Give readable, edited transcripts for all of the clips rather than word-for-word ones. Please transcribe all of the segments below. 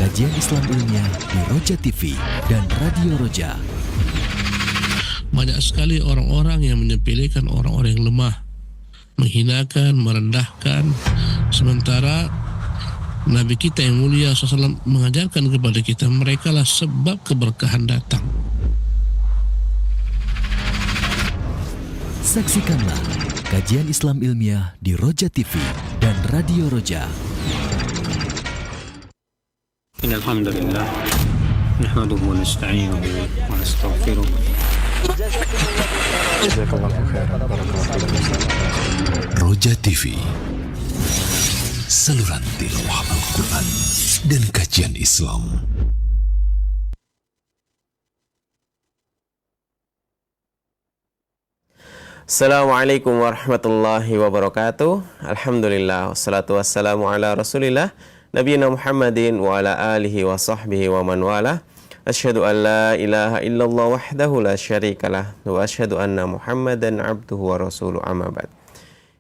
Kajian Islam Ilmiah di Roja TV dan Radio Roja. Banyak sekali orang-orang yang menyepelekan orang-orang yang lemah, menghinakan, merendahkan. Sementara Nabi kita yang mulia SAW mengajarkan kepada kita, merekalah sebab keberkahan datang. Saksikanlah kajian Islam Ilmiah di Roja TV dan Radio Roja. Alhamdulillah, nahmaduhu wa nasta'inuhu wa nastaghfiruh. Roja TV, saluran tilawah Al-Quran dan kajian Islam. Assalamualaikum warahmatullahi wabarakatuh. Alhamdulillah, wassalatu wassalamu ala rasulillah Nabiyina Muhammadin wa ala alihi wa sahbihi wa man wala. Asyhadu an la ilaha illallah wahdahu la syarikalah wa asyhadu anna Muhammadan abduhu wa rasuluh, amma ba'd.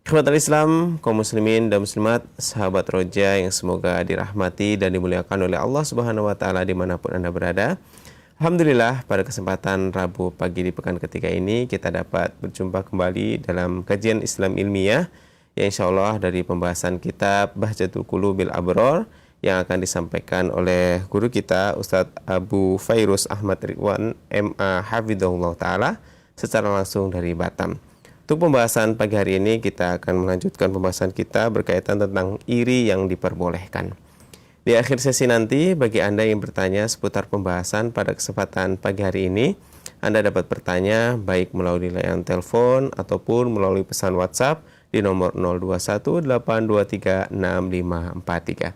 Ikhwatul Islam, kaum muslimin dan muslimat, sahabat Roja yang semoga dirahmati dan dimuliakan oleh Allah Subhanahu wa taala dimanapun Anda berada. Alhamdulillah, pada kesempatan Rabu pagi di pekan ketiga ini kita dapat berjumpa kembali dalam kajian Islam Ilmiah yang insya Allah dari pembahasan kitab Bahjatul Qulubil Abror yang akan disampaikan oleh guru kita Ustadz Abu Fairuz Ahmad Ridwan MA Hafidhahullah Ta'ala secara langsung dari Batam. Untuk pembahasan pagi hari ini kita akan melanjutkan pembahasan kita berkaitan tentang iri yang diperbolehkan. Di akhir sesi nanti, bagi Anda yang bertanya seputar pembahasan pada kesempatan pagi hari ini, Anda dapat bertanya baik melalui layanan telepon ataupun melalui pesan WhatsApp di nomor 0218236543.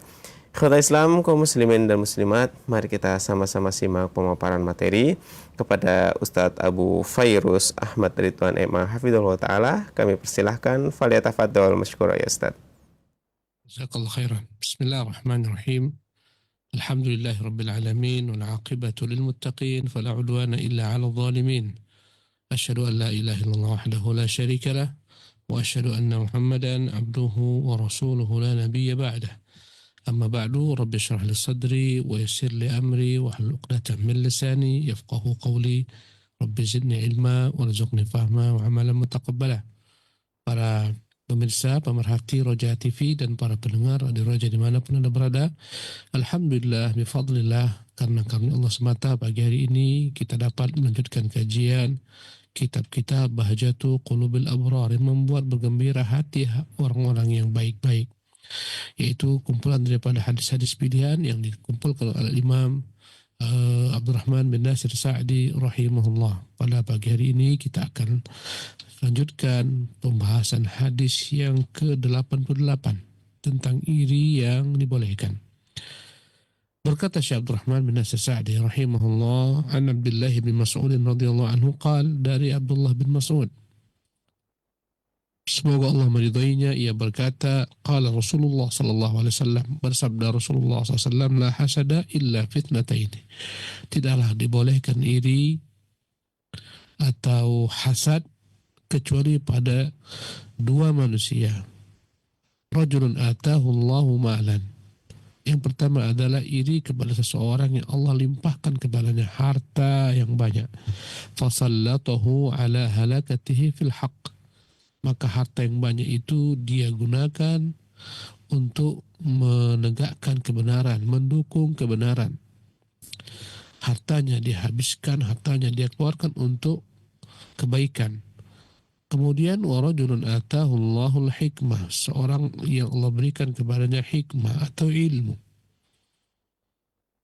Ikhwatul Islam, kaum muslimin dan muslimat, mari kita sama-sama simak pemaparan materi kepada Ustadz Abu Fairuz Ahmad Ridwan MA Hafidhahullah Ta'ala. Kami persilahkan, falyatafaddal masykura ya Ustadz. Jazakallahu khairan. Bismillahirrahmanirrahim. Alhamdulillahi rabbil alamin wal aqibatu lil muttaqin fala udwana illa 'alal zalimin. Asyhadu an la ilaha illallah wahdahu la syarika lah wa asyhadu anna Muhammadan abduhu wa rasuluhu la nabiyya ba'dah. Amma ba'du, rabbi shrah li sadri wa yassir li amri wa hlul 'uqdatam min lisani yafqahu qawli. Rabbi zidni ilma warzuqni fahma wa 'amalan mutaqabbala. Para pemirsa, pemerhati Roja TV dan para pendengar di Roja dimanapun Anda berada, alhamdulillah, bifadlillah, karena karunia Allah semata pagi hari ini kita dapat melanjutkan kajian kitab-kitab Bahjatul Qulubil Abrar yang membuat bergembira hati orang-orang yang baik-baik, yaitu kumpulan daripada hadis-hadis pilihan yang dikumpulkan oleh Imam Abdurrahman bin Nasir Sa'di rahimahullah. Pada pagi hari ini kita akan lanjutkan pembahasan hadis yang ke-88 tentang iri yang dibolehkan. Berkata Syekh Abdurrahman bin Nasir Sa'di rahimahullah, an Abdullah bin Mas'ud radhiyallahu anhu qala, dari Abdullah bin Mas'ud, semoga Allah meridainya, ia berkata, qala Rasulullah sallallahu alaihi wasallam, bersabda Rasulullah sallallahu alaihi wasallam, la hasada illa fitnatain, tidaklah dibolehkan iri atau hasad kecuali pada dua manusia. Rajulun atahu Allahu ma'lan, yang pertama adalah iri kepada seseorang yang Allah limpahkan kepadanya harta yang banyak. Fasallatahu ala halakatihi fil haqq, maka harta yang banyak itu dia gunakan untuk menegakkan kebenaran, mendukung kebenaran. Hartanya dihabiskan, hartanya dia keluarkan untuk kebaikan. Kemudian warajulun atahu Allahul hikmah, seorang yang Allah berikan kepadanya hikmah atau ilmu.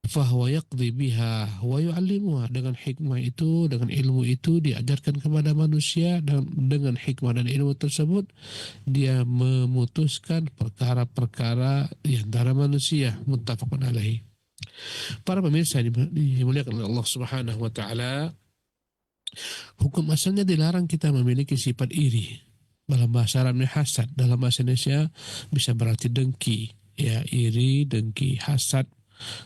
Fahuwa yaqdi biha wa yu'allimuha, dengan hikmah itu, dengan ilmu itu diajarkan kepada manusia, dan dengan hikmah dan ilmu tersebut dia memutuskan perkara-perkara di antara manusia. Muttafaqun alaihi. Para pemirsa dimuliakan oleh Allah Subhanahu wa taala, hukum asalnya dilarang kita memiliki sifat iri. Dalam bahasa Arabnya hasad, dalam bahasa Indonesia bisa berarti dengki, ya, iri, dengki, hasad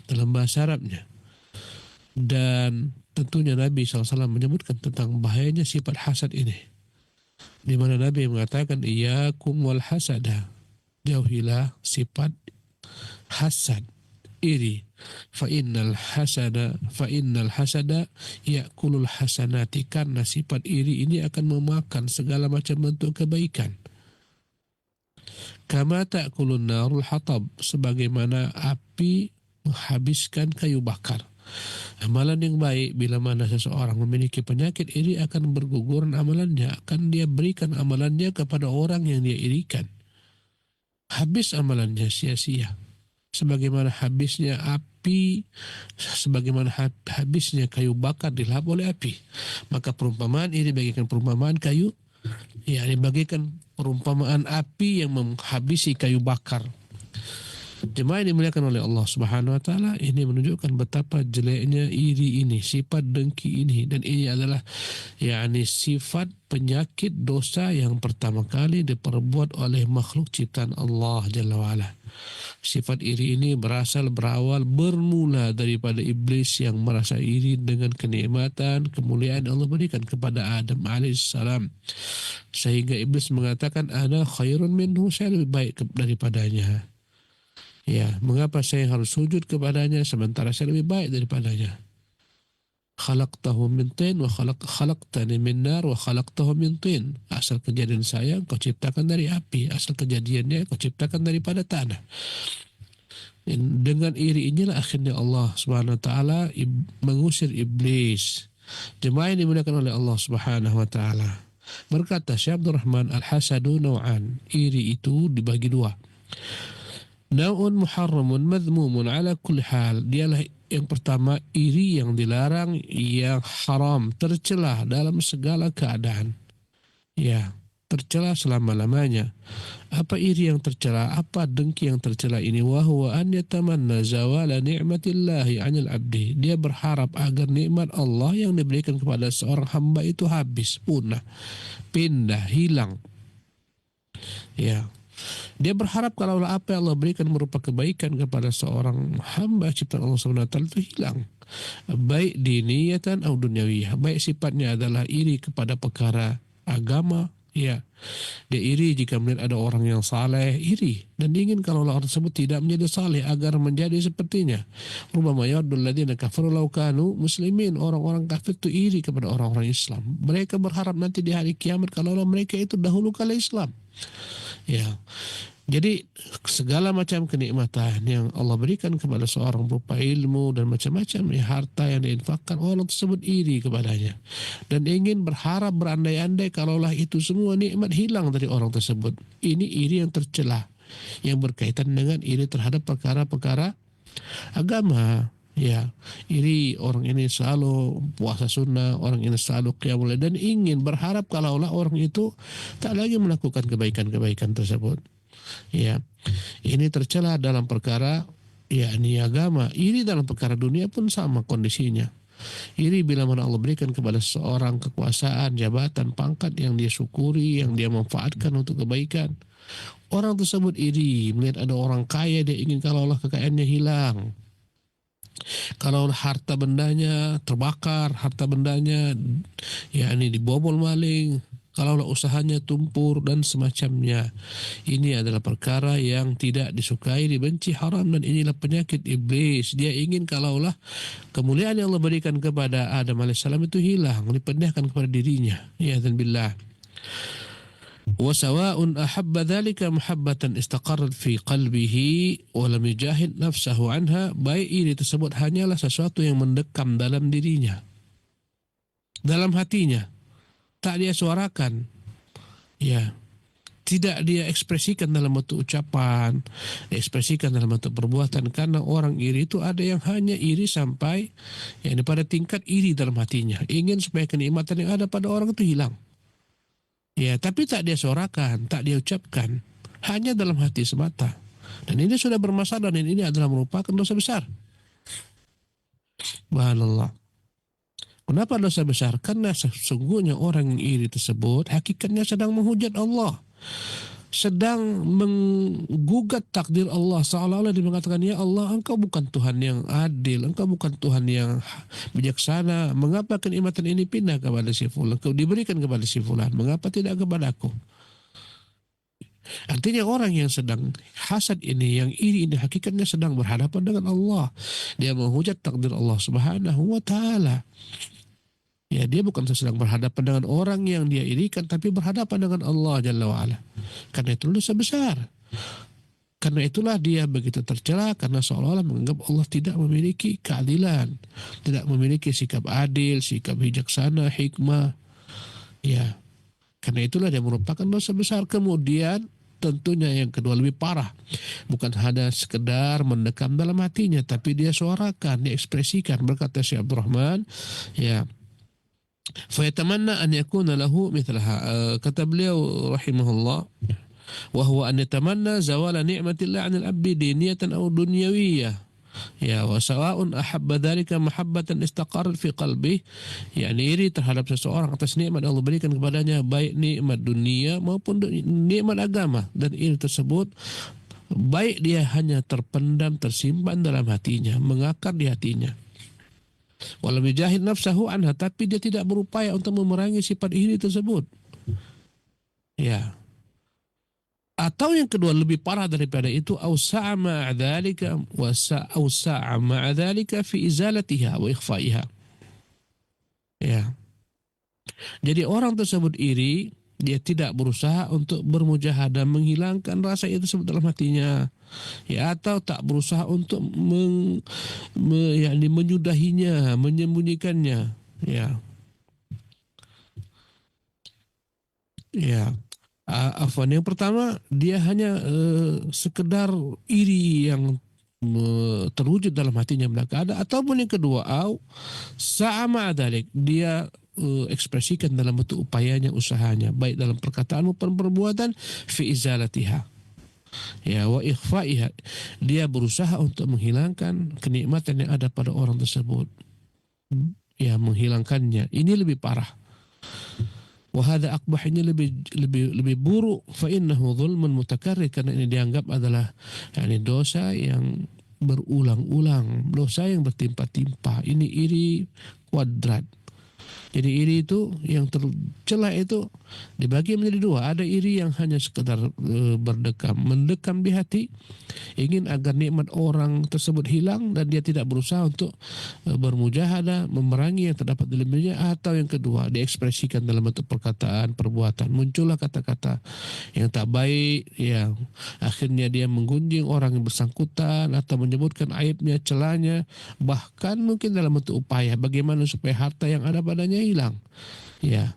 dalam bahasa Arabnya. Dan tentunya Nabi SAW menyebutkan tentang bahayanya sifat hasad ini, di mana Nabi mengatakan, iyyakum wal hasada, jauhilah sifat hasad, iri. Fa innal hasada ya'kulul hasanati, karena sifat iri ini akan memakan segala macam bentuk kebaikan. Kama ta'kulun narul hatab, sebagaimana api menghabiskan kayu bakar. Amalan yang baik, bila mana seseorang memiliki penyakit iri, akan berguguran amalannya, akan dia berikan amalannya kepada orang yang dia irikan. Habis amalannya sia-sia. Sebagaimana habisnya api, sebagaimana habisnya kayu bakar dilahap oleh api. Maka perumpamaan iri bagikan perumpamaan kayu, yakni bagikan perumpamaan api yang menghabisi kayu bakar. Jemaah yang dimuliakan oleh Allah Subhanahu wa taala, ini menunjukkan betapa jeleknya iri ini, sifat dengki ini, dan ini adalah yakni sifat penyakit dosa yang pertama kali diperbuat oleh makhluk ciptaan Allah Jalla wa ala. Sifat iri ini berawal bermula daripada iblis yang merasa iri dengan kenikmatan, kemuliaan Allah berikan kepada Adam alaihissalam, sehingga iblis mengatakan, ana khairun minhu, saya lebih baik daripadanya. Ya, mengapa saya harus sujud kepadanya sementara saya lebih baik daripadanya? Khalaqtahu min tin wa khalaqtani min nar wa khalaqtahu min tin. Asal kejadian saya kau ciptakan dari api, asal kejadiannya kau ciptakan daripada tanah. Dengan iri inilah akhirnya Allah Subhanahu wa taala mengusir iblis. Jemaah yang dimuliakan oleh Allah Subhanahu wa taala. Berkata Syekh Abdul Rahman, al-hasadu naw'an. Iri itu dibagi dua. Naw'un muharramun madhmumun ala kulli hal. Dialah yang pertama, iri yang dilarang, yang haram, tercela dalam segala keadaan. Ya, tercela selama-lamanya. Apa iri yang tercela? Apa dengki yang tercela ini? Wa huwa an yatamanna zawala ni'matillahi 'anil 'abdi. Dia berharap agar nikmat Allah yang diberikan kepada seorang hamba itu habis, punah, pindah, hilang. Ya. Dia berharap kalau apa yang Allah berikan berupa kebaikan kepada seorang hamba ciptaan Allah SWT itu hilang. Baik diniyatan atau dunyawiyah. Baik sifatnya adalah iri kepada perkara agama, ya. Dia iri jika melihat ada orang yang saleh, iri. Dan ingin kalau orang tersebut tidak menjadi saleh agar menjadi sepertinya. Rubama yawaddul ladzina kafaru law kanu muslimin. Orang-orang kafir itu iri kepada orang-orang Islam. Mereka berharap nanti di hari kiamat kalau mereka itu dahulu kala Islam. Ya, jadi segala macam kenikmatan yang Allah berikan kepada seorang berupa ilmu dan macam-macam ya, harta yang diinfakkan, orang tersebut iri kepadanya dan ingin berharap berandai-andai kalaulah itu semua nikmat hilang dari orang tersebut. Ini iri yang tercela, yang berkaitan dengan iri terhadap perkara-perkara agama. Ya, iri orang ini selalu puasa sunnah, orang ini selalu qiyamul lail, dan ingin berharap kalaulah orang itu tak lagi melakukan kebaikan-kebaikan tersebut. Ya, ini tercela dalam perkara yakni agama. Iri dalam perkara dunia pun sama kondisinya. Iri bila mana Allah berikan kepada seorang kekuasaan, jabatan, pangkat yang dia syukuri, yang dia manfaatkan untuk kebaikan. Orang tersebut iri melihat ada orang kaya, dia ingin kalaulah kekayaannya hilang. Kalau harta bendanya terbakar, harta bendanya yakni dibobol maling, kalaulah usahanya tumpur dan semacamnya. Ini adalah perkara yang tidak disukai, dibenci, haram, dan inilah penyakit iblis. Dia ingin kalaulah kemuliaan yang Allah berikan kepada Adam alaihissalam itu hilang, dipindahkan kepada dirinya. Ya billah. وسواء أحب ذلك محبة استقرت في قلبه ولم يجاهد نفسه عنها. Baik ini tersebut hanyalah sesuatu yang mendekam dalam dirinya, dalam hatinya, tak dia suarakan, ya, tidak dia ekspresikan dalam bentuk ucapan, ekspresikan dalam bentuk perbuatan. Karena orang iri itu ada yang hanya iri sampai yang pada tingkat iri dalam hatinya, ingin supaya kenikmatan yang ada pada orang itu hilang. Ya, tapi tak dia suarakan, tak dia ucapkan, hanya dalam hati semata. Dan ini sudah bermasalah, dan ini adalah merupakan dosa besar. Subhanallah. Kenapa dosa besar? Karena sesungguhnya orang yang iri tersebut hakikatnya sedang menghujat Allah, sedang menggugat takdir Allah, seolah-olah dia mengatakan, ya Allah, engkau bukan Tuhan yang adil, engkau bukan Tuhan yang bijaksana, mengapa kenikmatan ini pindah kepada si fulan, engkau diberikan kepada si fulan, mengapa tidak kepada aku? Artinya orang yang sedang hasad ini, yang iri ini, hakikatnya sedang berhadapan dengan Allah. Dia menghujat takdir Allah Subhanahu wa Ta'ala. Ya, dia bukan sedang berhadapan dengan orang yang dia irikan, tapi berhadapan dengan Allah Jalla wa'ala. Karena itu dosa besar. Karena itulah dia begitu tercela, karena seolah-olah menganggap Allah tidak memiliki keadilan, tidak memiliki sikap adil, sikap bijaksana, hikmah. Ya, karena itulah dia merupakan dosa besar. Kemudian tentunya yang kedua lebih parah, bukan hanya sekedar mendekam dalam hatinya, tapi dia suarakan, dia ekspresikan. Berkata Syekh Abdurrahman, ya, fayatamanna an yakuna lahu mithlaha. Kata beliau rahimahullah, وهو أن يتمنى زوال نعمة الله عن العبد دينية أو دنيوية ya وسواء أحب ذلك محبة استقرت في قلبه, yakni iri terhadap seseorang atas nikmat Allah berikan kepadanya, baik nikmat dunia maupun nikmat agama, dan iri tersebut baik dia hanya terpendam, tersimpan dalam hatinya, mengakar di hatinya. Walau bijahid nafsahu anha, tapi dia tidak berupaya untuk memerangi sifat iri tersebut. Ya. Atau yang kedua lebih parah daripada itu, awsa'a ma'a dzalika awsa'a ma'a dzalika fi izalatiha wa ikhfa'iha. Ya. Jadi orang tersebut iri, dia tidak berusaha untuk bermujahadah menghilangkan rasa itu tersebut dalam hatinya. Ya, atau tak berusaha untuk menyudahinya, menyembunyikannya. Ya. Ya. Yang pertama, dia hanya sekedar iri yang terwujud dalam hatinya belaka ada. Ataupun yang kedua, sama adalik, dia ekspresikan dalam bentuk upayanya, usahanya, baik dalam perkataan maupun perbuatan, fi izalatiha, ya, wa ikhfa'iha, dia berusaha untuk menghilangkan kenikmatan yang ada pada orang tersebut, ya, menghilangkannya. Ini lebih parah. Wahada akbah, ini lebih buruk. Fa innahu zulmun mutakarrir, karena ini dianggap adalah dosa yang berulang-ulang, dosa yang bertimpa-timpa. Ini iri kuadrat. Jadi iri itu yang tercela itu dibagi menjadi dua. Ada iri yang hanya sekedar mendekam di hati, ingin agar nikmat orang tersebut hilang dan dia tidak berusaha untuk bermujahadah, memerangi yang terdapat di dalamnya. Atau yang kedua, diekspresikan dalam bentuk perkataan, perbuatan. Muncullah kata-kata yang tak baik, yang akhirnya dia menggunjing orang yang bersangkutan atau menyebutkan aibnya, celanya, bahkan mungkin dalam bentuk upaya bagaimana supaya harta yang ada padanya hilang. Ya,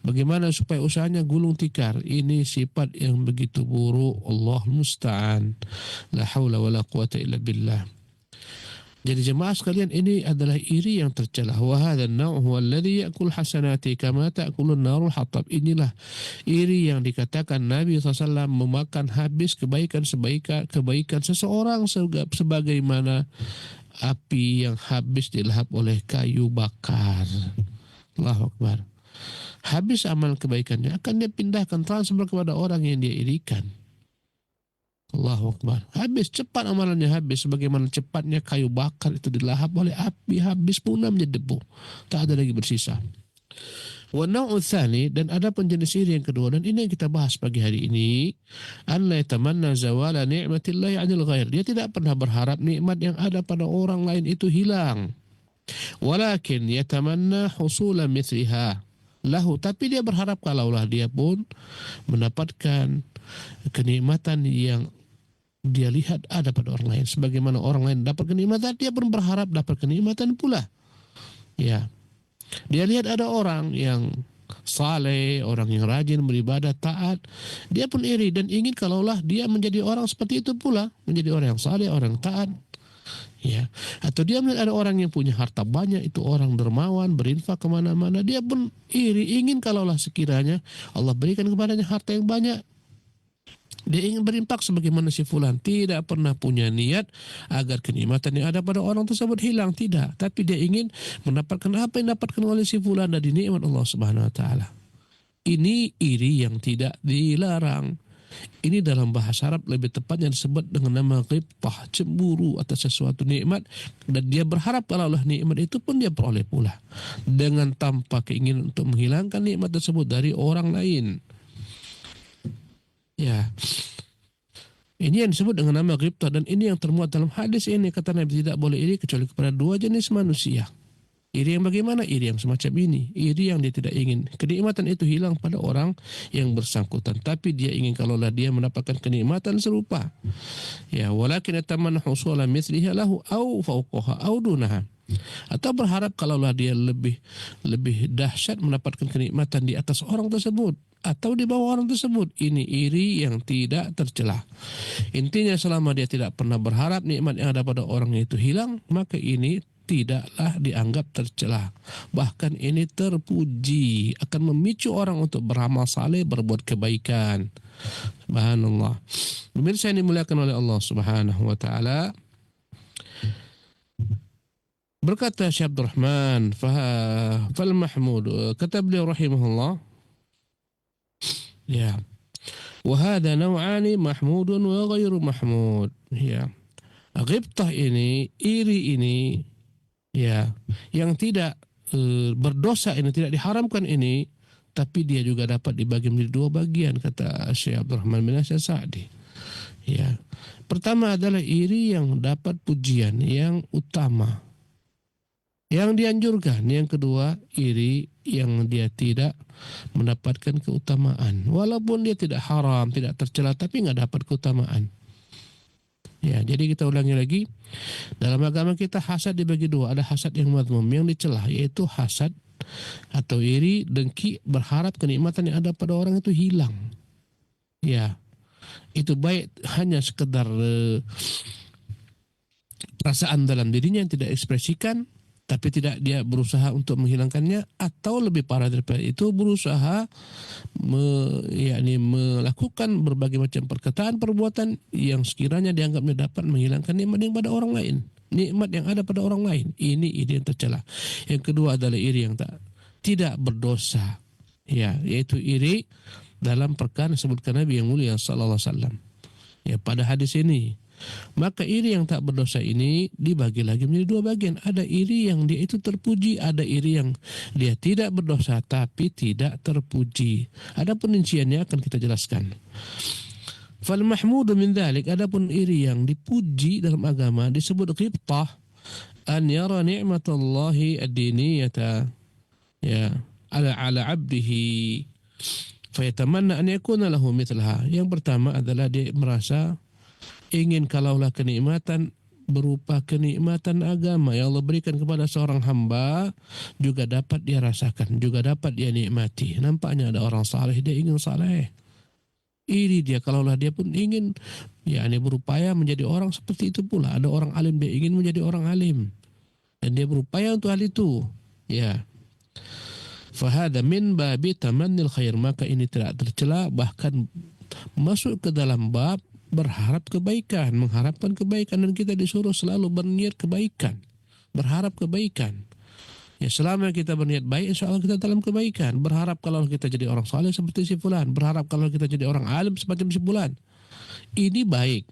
bagaimana supaya usahanya gulung tikar. Ini sifat yang begitu buruk. Allah musta'an. La haula wa la quwata illa billah. Jadi jemaah sekalian, ini adalah iri yang tercela. Wa hadha an-naw' huwa alladhi ya'kul hasanati kama ta'kulu an-narul hatab. Inilah iri yang dikatakan Nabi SAW memakan habis kebaikan seseorang sebagaimana api yang habis dilahap oleh kayu bakar. Allahu Akbar. Habis amal kebaikannya akan dia pindahkan, transfer kepada orang yang dia irikan. Allahu Akbar. Habis, cepat amalannya habis, sebagaimana cepatnya kayu bakar itu dilahap oleh api, habis punah menjadi debu, tak ada lagi bersisa. Wa naw'u tsani, dan ada penjenis iri yang kedua, dan ini yang kita bahas pagi hari ini, an la yatamanna zawala ni'matillahi 'anil ghair. Dia tidak pernah berharap nikmat yang ada pada orang lain itu hilang. Walakin yatamanna husula mithliha lahu, tapi dia berharap kalaulah dia pun mendapatkan kenikmatan yang dia lihat ada pada orang lain, sebagaimana orang lain dapat kenikmatan, dia pun berharap dapat kenikmatan pula. Ya, dia lihat ada orang yang saleh, orang yang rajin beribadah, taat, dia pun iri dan ingin kalaulah dia menjadi orang seperti itu pula, menjadi orang yang saleh, orang yang taat. Ya, atau dia melihat ada orang yang punya harta banyak, itu orang dermawan, berinfak kemana-mana, dia pun iri, ingin kalaulah sekiranya Allah berikan kepadanya harta yang banyak. Dia ingin berinfak sebagaimana si fulan. Tidak pernah punya niat agar kenikmatan yang ada pada orang tersebut hilang, tidak. Tapi dia ingin mendapatkan apa yang dapatkan oleh si fulan dari nikmat Allah Subhanahu Wa Taala. Ini iri yang tidak dilarang. Ini dalam bahasa Arab lebih tepatnya disebut dengan nama ghibtah, cemburu atas sesuatu nikmat, dan dia berharap kalaulah nikmat itu pun dia peroleh pula, dengan tanpa keinginan untuk menghilangkan nikmat tersebut dari orang lain. Ya. Ini yang disebut dengan nama ghibtah, dan ini yang termuat dalam hadis ini. Kata Nabi, tidak boleh iri kecuali kepada dua jenis manusia. Iri yang bagaimana? Iri yang semacam ini. Iri yang dia tidak ingin kenikmatan itu hilang pada orang yang bersangkutan, tapi dia ingin kalaulah dia mendapatkan kenikmatan serupa. Ya, walakin atamanna husula mithliha lahu au fawqaha au dunaha. Atau berharap kalaulah dia lebih dahsyat mendapatkan kenikmatan di atas orang tersebut atau di bawah orang tersebut. Ini iri yang tidak tercela. Intinya selama dia tidak pernah berharap nikmat yang ada pada orang itu hilang, maka ini tidaklah dianggap tercela. Bahkan ini terpuji, akan memicu orang untuk beramal saleh, berbuat kebaikan. Subhanallah. Pemirsa yang dimuliakan oleh Allah Subhanahu wa taala, berkata Syekh Abdul Rahman, fal mahmud, kata beliau rahimahullah, ya, wa hadha naw'ani mahmudun wa ghairu mahmud. Ya, ghibtah ini, iri ini, ya, yang tidak berdosa ini, tidak diharamkan ini, tapi dia juga dapat dibagi menjadi dua bagian, kata Syekh Abdul Rahman bin Nasir Sa'di. Ya, pertama adalah iri yang dapat pujian yang utama, yang dianjurkan. Yang kedua, iri yang dia tidak mendapatkan keutamaan. Walaupun dia tidak haram, tidak tercela, tapi nggak dapat keutamaan. Ya, jadi kita ulangi lagi. Dalam agama kita hasad dibagi dua. Ada hasad yang madhmum, yang dicela, yaitu hasad atau iri, dengki, berharap kenikmatan yang ada pada orang itu hilang. Ya, itu baik hanya sekedar perasaan dalam dirinya yang tidak ekspresikan, tapi tidak dia berusaha untuk menghilangkannya, atau lebih parah daripada itu, berusaha melakukan berbagai macam perkataan, perbuatan yang sekiranya dianggapnya dapat menghilangkan nikmat yang pada orang lain, nikmat yang ada pada orang lain. Ini iri yang tercela. Yang kedua adalah iri yang tidak berdosa, ya, yaitu iri dalam perkara disebutkan Nabi yang mulia sallallahu alaihi wasallam, ya, pada hadis ini. Maka iri yang tak berdosa ini dibagi lagi menjadi dua bagian. Ada iri yang dia itu terpuji, ada iri yang dia tidak berdosa tapi tidak terpuji. Ada perinciannya akan kita jelaskan. Fal mahmudu min dzalik, adapun iri yang dipuji dalam agama disebut ghibtah, an yara ni'matallahi ad-diniyata, ya, ala 'abdihi fayatamanna an yakuna lahu mithlaha. Yang pertama adalah dia merasa ingin kalaulah kenikmatan berupa kenikmatan agama yang Allah berikan kepada seorang hamba juga dapat dia rasakan, juga dapat dia nikmati. Nampaknya ada orang saleh, dia ingin saleh. Iri dia kalaulah dia pun ingin, yakni berupaya menjadi orang seperti itu pula. Ada orang alim, dia ingin menjadi orang alim dan dia berupaya untuk hal itu. Ya. Fahada min babi tamannil khair, maka ini tidak tercela, bahkan masuk ke dalam bab berharap kebaikan, mengharapkan kebaikan, dan kita disuruh selalu berniat kebaikan, berharap kebaikan. Ya, selama kita berniat baik, insya Allah kita dalam kebaikan. Berharap kalau kita jadi orang saleh seperti si fulan, berharap kalau kita jadi orang alim semacam si fulan. Ini baik.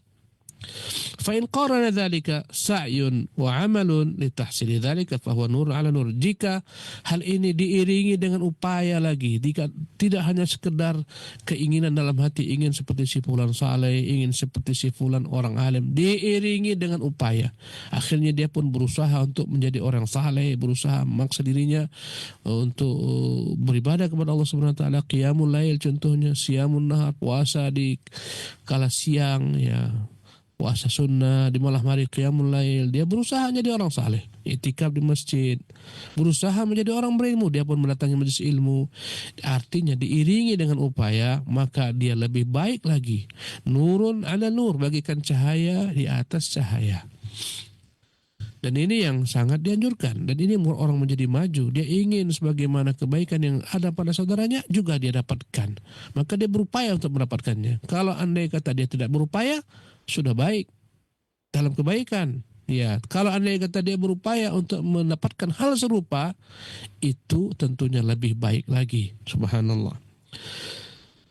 Fa in qarana dzalika sa'yun wa 'amalun li tahsili dzalika fa huwa nur 'ala nur. Jika hal ini diiringi dengan upaya lagi, tidak hanya sekedar keinginan dalam hati ingin seperti si fulan saleh, ingin seperti si fulan orang alim, diiringi dengan upaya, akhirnya dia pun berusaha untuk menjadi orang saleh, berusaha memaksa dirinya untuk beribadah kepada Allah Subhanahu wa taala, qiyamul lail contohnya, siyamun nahar, puasa di kala siang, ya, puasa sunnah di malam hari, qiyamul lail. Dia berusaha menjadi orang saleh, iktikaf di masjid, berusaha menjadi orang berilmu, dia pun mendatangi majelis ilmu. Artinya diiringi dengan upaya, maka dia lebih baik lagi. Nurun ala nur, bagikan cahaya di atas cahaya. Dan ini yang sangat dianjurkan, dan ini orang menjadi maju. Dia ingin sebagaimana kebaikan yang ada pada saudaranya juga dia dapatkan, maka dia berupaya untuk mendapatkannya. Kalau andai kata dia tidak berupaya, sudah baik dalam kebaikan. Ya, kalau andai kata dia berupaya untuk mendapatkan hal serupa, itu tentunya lebih baik lagi. Subhanallah.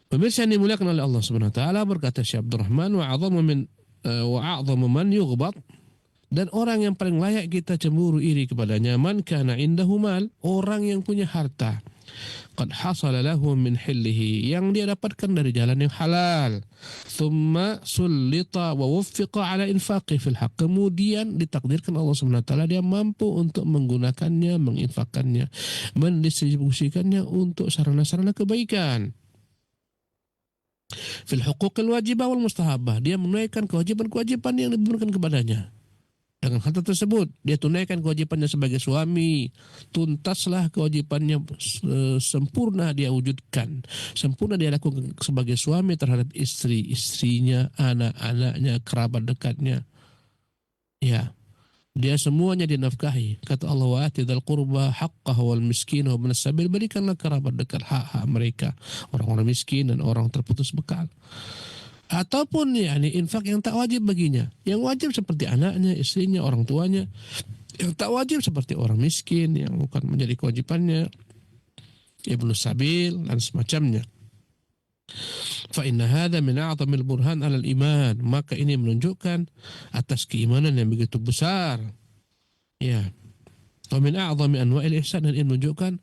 Pemirsa yang dimuliakan oleh Allah Subhanahu wa taala, berkata Syekh Abdul Rahman, wa a'dhamu man yughbad, dan orang yang paling layak kita cemburu iri kepadanya, man kana indahu mal, orang yang punya harta, qad hasala lahu min hillihi, yang dia dapatkan dari jalan yang halal. Thumma sullita wa wuffiqa ala infaqi fil haq, kemudian ditakdirkan Allah SWT dia mampu untuk menggunakannya, menginfakkannya, mendistribusikannya untuk sarana-sarana kebaikan. Fil huquqil wajibah wal mustahabah, dia menunaikan kewajiban-kewajiban yang diberikan kepadanya. Dengan hal tersebut, dia tunaikan kewajibannya sebagai suami, tuntaslah kewajibannya, sempurna dia wujudkan, sempurna dia lakukan sebagai suami terhadap istri-istrinya, anak-anaknya, kerabat dekatnya. Ya, dia semuanya dinafkahi. Kata Allah, wa atidal qurba haqqahu wal miskin wa ibnas sabil, berikanlah kerabat dekat hak-hak mereka, orang-orang miskin dan orang terputus bekal. Ataupun infak yang tak wajib baginya. Yang wajib seperti anaknya, istrinya, orang tuanya. Yang tak wajib seperti orang miskin yang bukan menjadi kewajibannya, ibnu sabil dan semacamnya. Fa inna hadza min a'zamil burhan 'alal iman, maka ini menunjukkan atas keimanan yang begitu besar. Ya. Wa min a'zami anwa'il ihsan, dan ini menunjukkan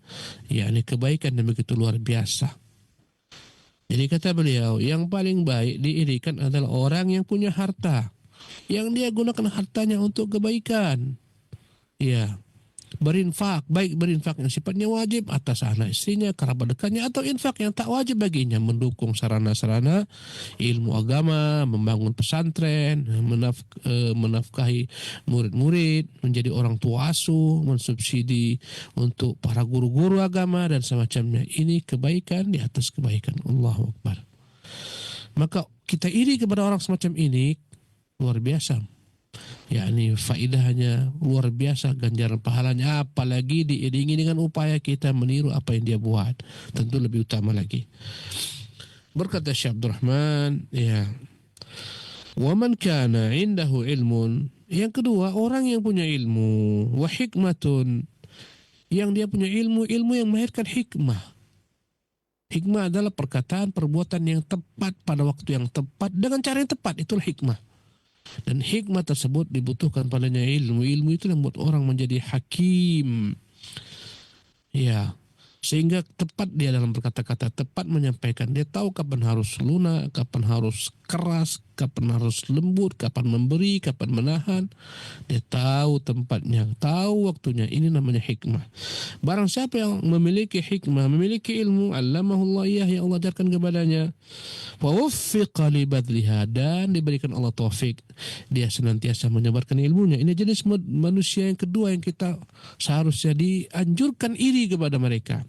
kebaikan yang begitu luar biasa. Jadi kata beliau, yang paling baik diirikan adalah orang yang punya harta, yang dia gunakan hartanya untuk kebaikan. Ya, berinfak, baik berinfak yang sifatnya wajib atas anak istrinya, kerabat dekatnya, atau infak yang tak wajib baginya, mendukung sarana-sarana ilmu agama, membangun pesantren, menafkahi murid-murid, menjadi orang tua asuh, mensubsidi untuk para guru-guru agama dan semacamnya. Ini kebaikan di atas kebaikan. Allahu Akbar. Maka kita iri kepada orang semacam ini, luar biasa. Faedahnya luar biasa, ganjaran pahalanya, apalagi diiringi dengan upaya kita meniru apa yang dia buat, tentu lebih utama lagi. Berkata Syekh Abdurrahman, wa man kana indahu ilmun, yang kedua, orang yang punya ilmu, wa hikmatun, yang dia punya ilmu yang melahirkan hikmah. Hikmah adalah perkataan, perbuatan yang tepat pada waktu yang tepat dengan cara yang tepat, itulah hikmah. Dan hikmah tersebut dibutuhkan padanya ilmu. Ilmu itu yang membuat orang menjadi hakim. Ya, sehingga tepat dia dalam berkata-kata, tepat menyampaikan. Dia tahu kapan harus lunak, kapan harus keras, kapan harus lembut, kapan memberi, kapan menahan. Dia tahu tempatnya, tahu waktunya. Ini namanya hikmah. Barang siapa yang memiliki hikmah, memiliki ilmu, allamahullah iyah, yang Allah ajarkan kepadanya, wa wuffiqa li badliha, dan diberikan Allah taufik, dia senantiasa menyebarkan ilmunya. Ini jenis manusia yang kedua yang kita seharusnya dianjurkan iri kepada mereka.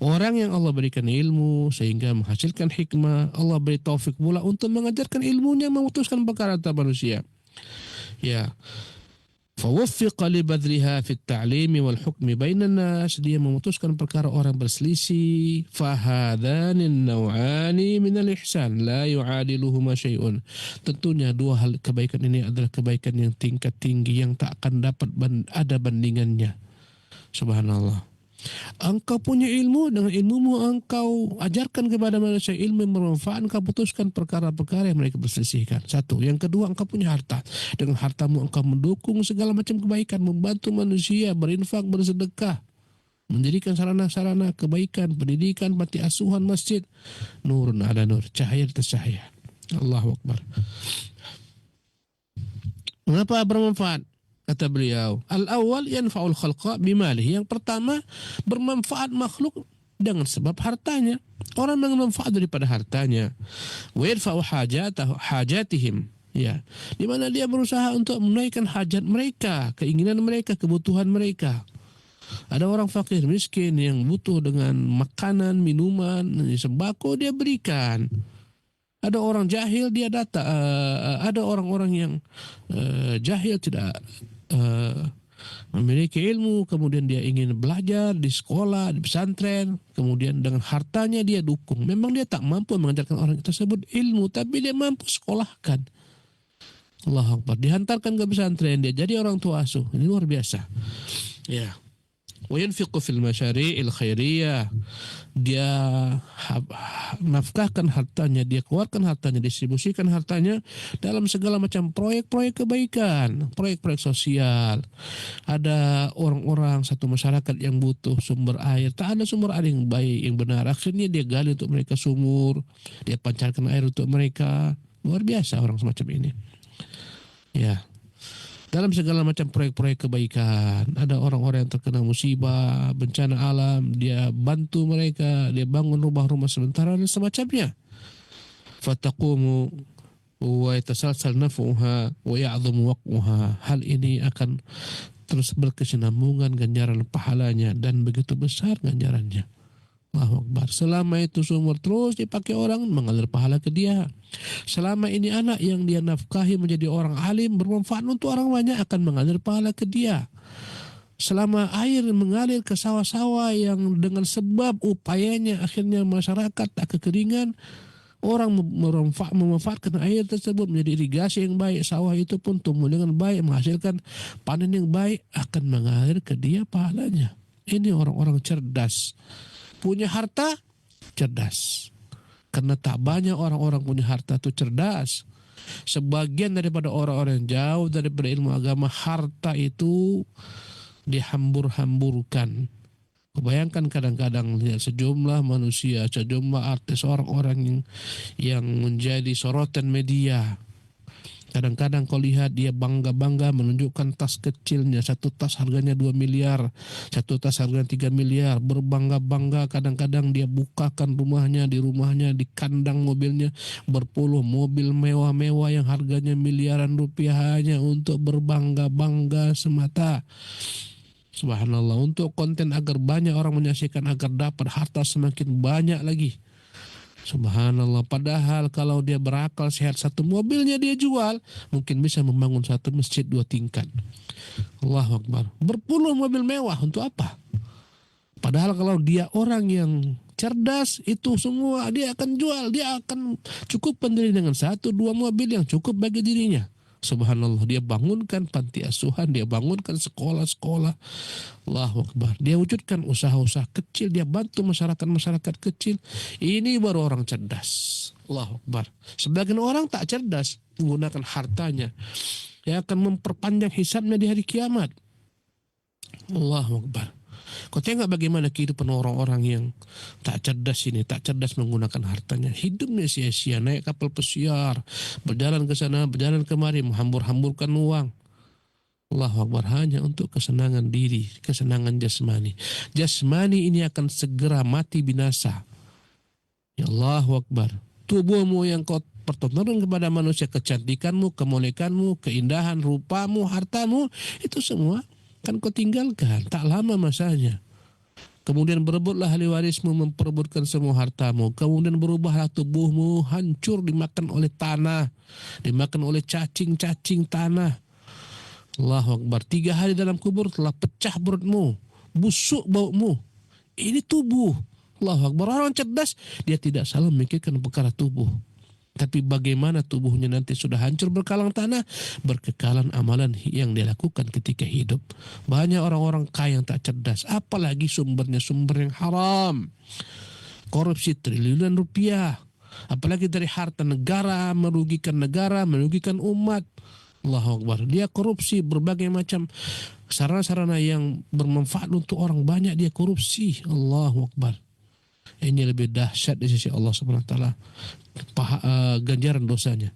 Orang yang Allah berikan ilmu sehingga menghasilkan hikmah, Allah beri taufik pula untuk mengajarkan ilmunya, memutuskan perkara antara manusia. Ya. Fawaffiqa li badriha fit ta'limi wal hukmi bainan nas, dia memutuskan perkara orang berselisih. Fahadhanin naw'ani minal ihsan la yu'adiluhuma syai'un. Tentunya dua hal kebaikan ini adalah kebaikan yang tingkat tinggi yang tak akan dapat ada bandingannya. Subhanallah. Engkau punya ilmu, dengan ilmumu engkau ajarkan kepada manusia ilmu yang bermanfaat, engkau putuskan perkara-perkara yang mereka berselisihkan. Satu. Yang kedua, engkau punya harta. Dengan hartamu engkau mendukung segala macam kebaikan, membantu manusia, berinfak, bersedekah, mendirikan sarana-sarana kebaikan, pendidikan, panti asuhan, masjid. Nurun ala nur, cahaya atas cahaya. Allahu Akbar. Mengapa bermanfaat? Kata beliau, al-awwal yanfa'ul khalqa bimalihi. Yang pertama, bermanfaat makhluk dengan sebab hartanya. Orang mengambil manfaat daripada hartanya. Wa yarfa'u hajatihim. Ya, di mana dia berusaha untuk menunaikan hajat mereka, keinginan mereka, kebutuhan mereka. Ada orang fakir miskin yang butuh dengan makanan, minuman, sembako, dia berikan. Ada orang jahil, dia datang. Ada orang-orang yang jahil, tidak memiliki ilmu, kemudian dia ingin belajar di sekolah, di pesantren, kemudian dengan hartanya dia dukung. Memang dia tak mampu mengajarkan orang tersebut ilmu, tapi dia mampu sekolahkan. Allahu Akbar. Dihantarkan ke pesantren, dia jadi orang tua asuh. Ini luar biasa. Ya. Wa yanfiqu fil masyari'il khairiyah. Dia nafkahkan hartanya, dia keluarkan hartanya, distribusikan hartanya dalam segala macam proyek-proyek kebaikan, proyek-proyek sosial. Ada orang-orang satu masyarakat yang butuh sumber air, tak ada sumber air yang baik, yang benar. Akhirnya dia gali untuk mereka sumur, dia pancarkan air untuk mereka. Luar biasa orang semacam ini. Ya. Dalam segala macam proyek-proyek kebaikan, ada orang-orang yang terkena musibah, bencana alam, dia bantu mereka, dia bangun rumah-rumah sementara dan semacamnya. Fataqumu wa yatasalsal naf'uha wa ya'dhamu waq'uha. Hal ini akan terus berkesinambungan ganjaran pahalanya dan begitu besar ganjarannya. Allahu Akbar. Selama itu sumur terus dipakai orang, mengalir pahala ke dia. Selama ini anak yang dia nafkahi menjadi orang alim, bermanfaat untuk orang banyak, akan mengalir pahala ke dia. Selama air mengalir ke sawah-sawah yang dengan sebab upayanya akhirnya masyarakat tak kekeringan, orang memanfaatkan air tersebut menjadi irigasi yang baik, sawah itu pun tumbuh dengan baik, menghasilkan panen yang baik, akan mengalir ke dia pahalanya. Ini orang-orang cerdas. Punya harta, cerdas. Karena tak banyak orang-orang punya harta itu cerdas. Sebagian daripada orang-orang yang jauh daripada ilmu agama, harta itu dihambur-hamburkan. Bayangkan kadang-kadang lihat sejumlah manusia, sejumlah artis, orang-orang yang menjadi sorotan media. Kadang-kadang kau lihat dia bangga-bangga menunjukkan tas kecilnya, satu tas harganya 2 miliar, satu tas harganya 3 miliar, berbangga-bangga. Kadang-kadang dia bukakan rumahnya, di kandang mobilnya berpuluh mobil mewah-mewah yang harganya miliaran rupiah hanya untuk berbangga-bangga semata. Subhanallah, untuk konten agar banyak orang menyaksikan, agar dapat harta semakin banyak lagi. Subhanallah, padahal kalau dia berakal sehat, satu mobilnya dia jual, mungkin bisa membangun satu masjid 2 tingkat. Allahu Akbar. Berpuluh mobil mewah untuk apa? Padahal kalau dia orang yang cerdas, itu semua dia akan jual, dia akan cukup pendiri dengan 1-2 mobil yang cukup bagi dirinya. Subhanallah, dia bangunkan panti asuhan, dia bangunkan sekolah-sekolah. Allahu Akbar. Dia wujudkan usaha-usaha kecil, dia bantu masyarakat-masyarakat kecil. Ini baru orang cerdas. Allahu Akbar. Sebagian orang tak cerdas menggunakan hartanya, yang akan memperpanjang hisabnya di hari kiamat. Allahu Akbar. Kau tengok bagaimana kehidupan orang-orang yang tak cerdas ini, tak cerdas menggunakan hartanya. Hidupnya sia-sia, naik kapal pesiar, berjalan ke sana, berjalan kemari, menghambur-hamburkan uang. Allahu Akbar, hanya untuk kesenangan diri, kesenangan jasmani. Jasmani ini akan segera mati binasa. Ya Allahu Akbar. Tubuhmu yang kau pertontonkan kepada manusia, kecantikanmu, kemolekanmu, keindahan rupamu, hartamu, itu semua kan kau tinggalkan, tak lama masanya. Kemudian berebutlah ahli warismu, memperebutkan semua hartamu. Kemudian berubahlah tubuhmu, hancur dimakan oleh tanah, dimakan oleh cacing-cacing tanah. Allahu Akbar. 3 hari dalam kubur telah pecah perutmu, busuk baumu. Ini tubuh. Allahu Akbar. Orang cerdas, dia tidak salah memikirkan perkara tubuh. Tapi bagaimana tubuhnya nanti sudah hancur berkalang tanah, berkekalan amalan yang dia lakukan ketika hidup. Banyak orang-orang kaya yang tak cerdas, apalagi sumbernya sumber yang haram. Korupsi triliunan rupiah, apalagi dari harta negara, merugikan umat. Allahu Akbar. Dia korupsi berbagai macam sarana-sarana yang bermanfaat untuk orang banyak, dia korupsi. Allahu Akbar. Ini lebih dahsyat di sisi Allah Subhanahu wa taala, ganjaran dosanya.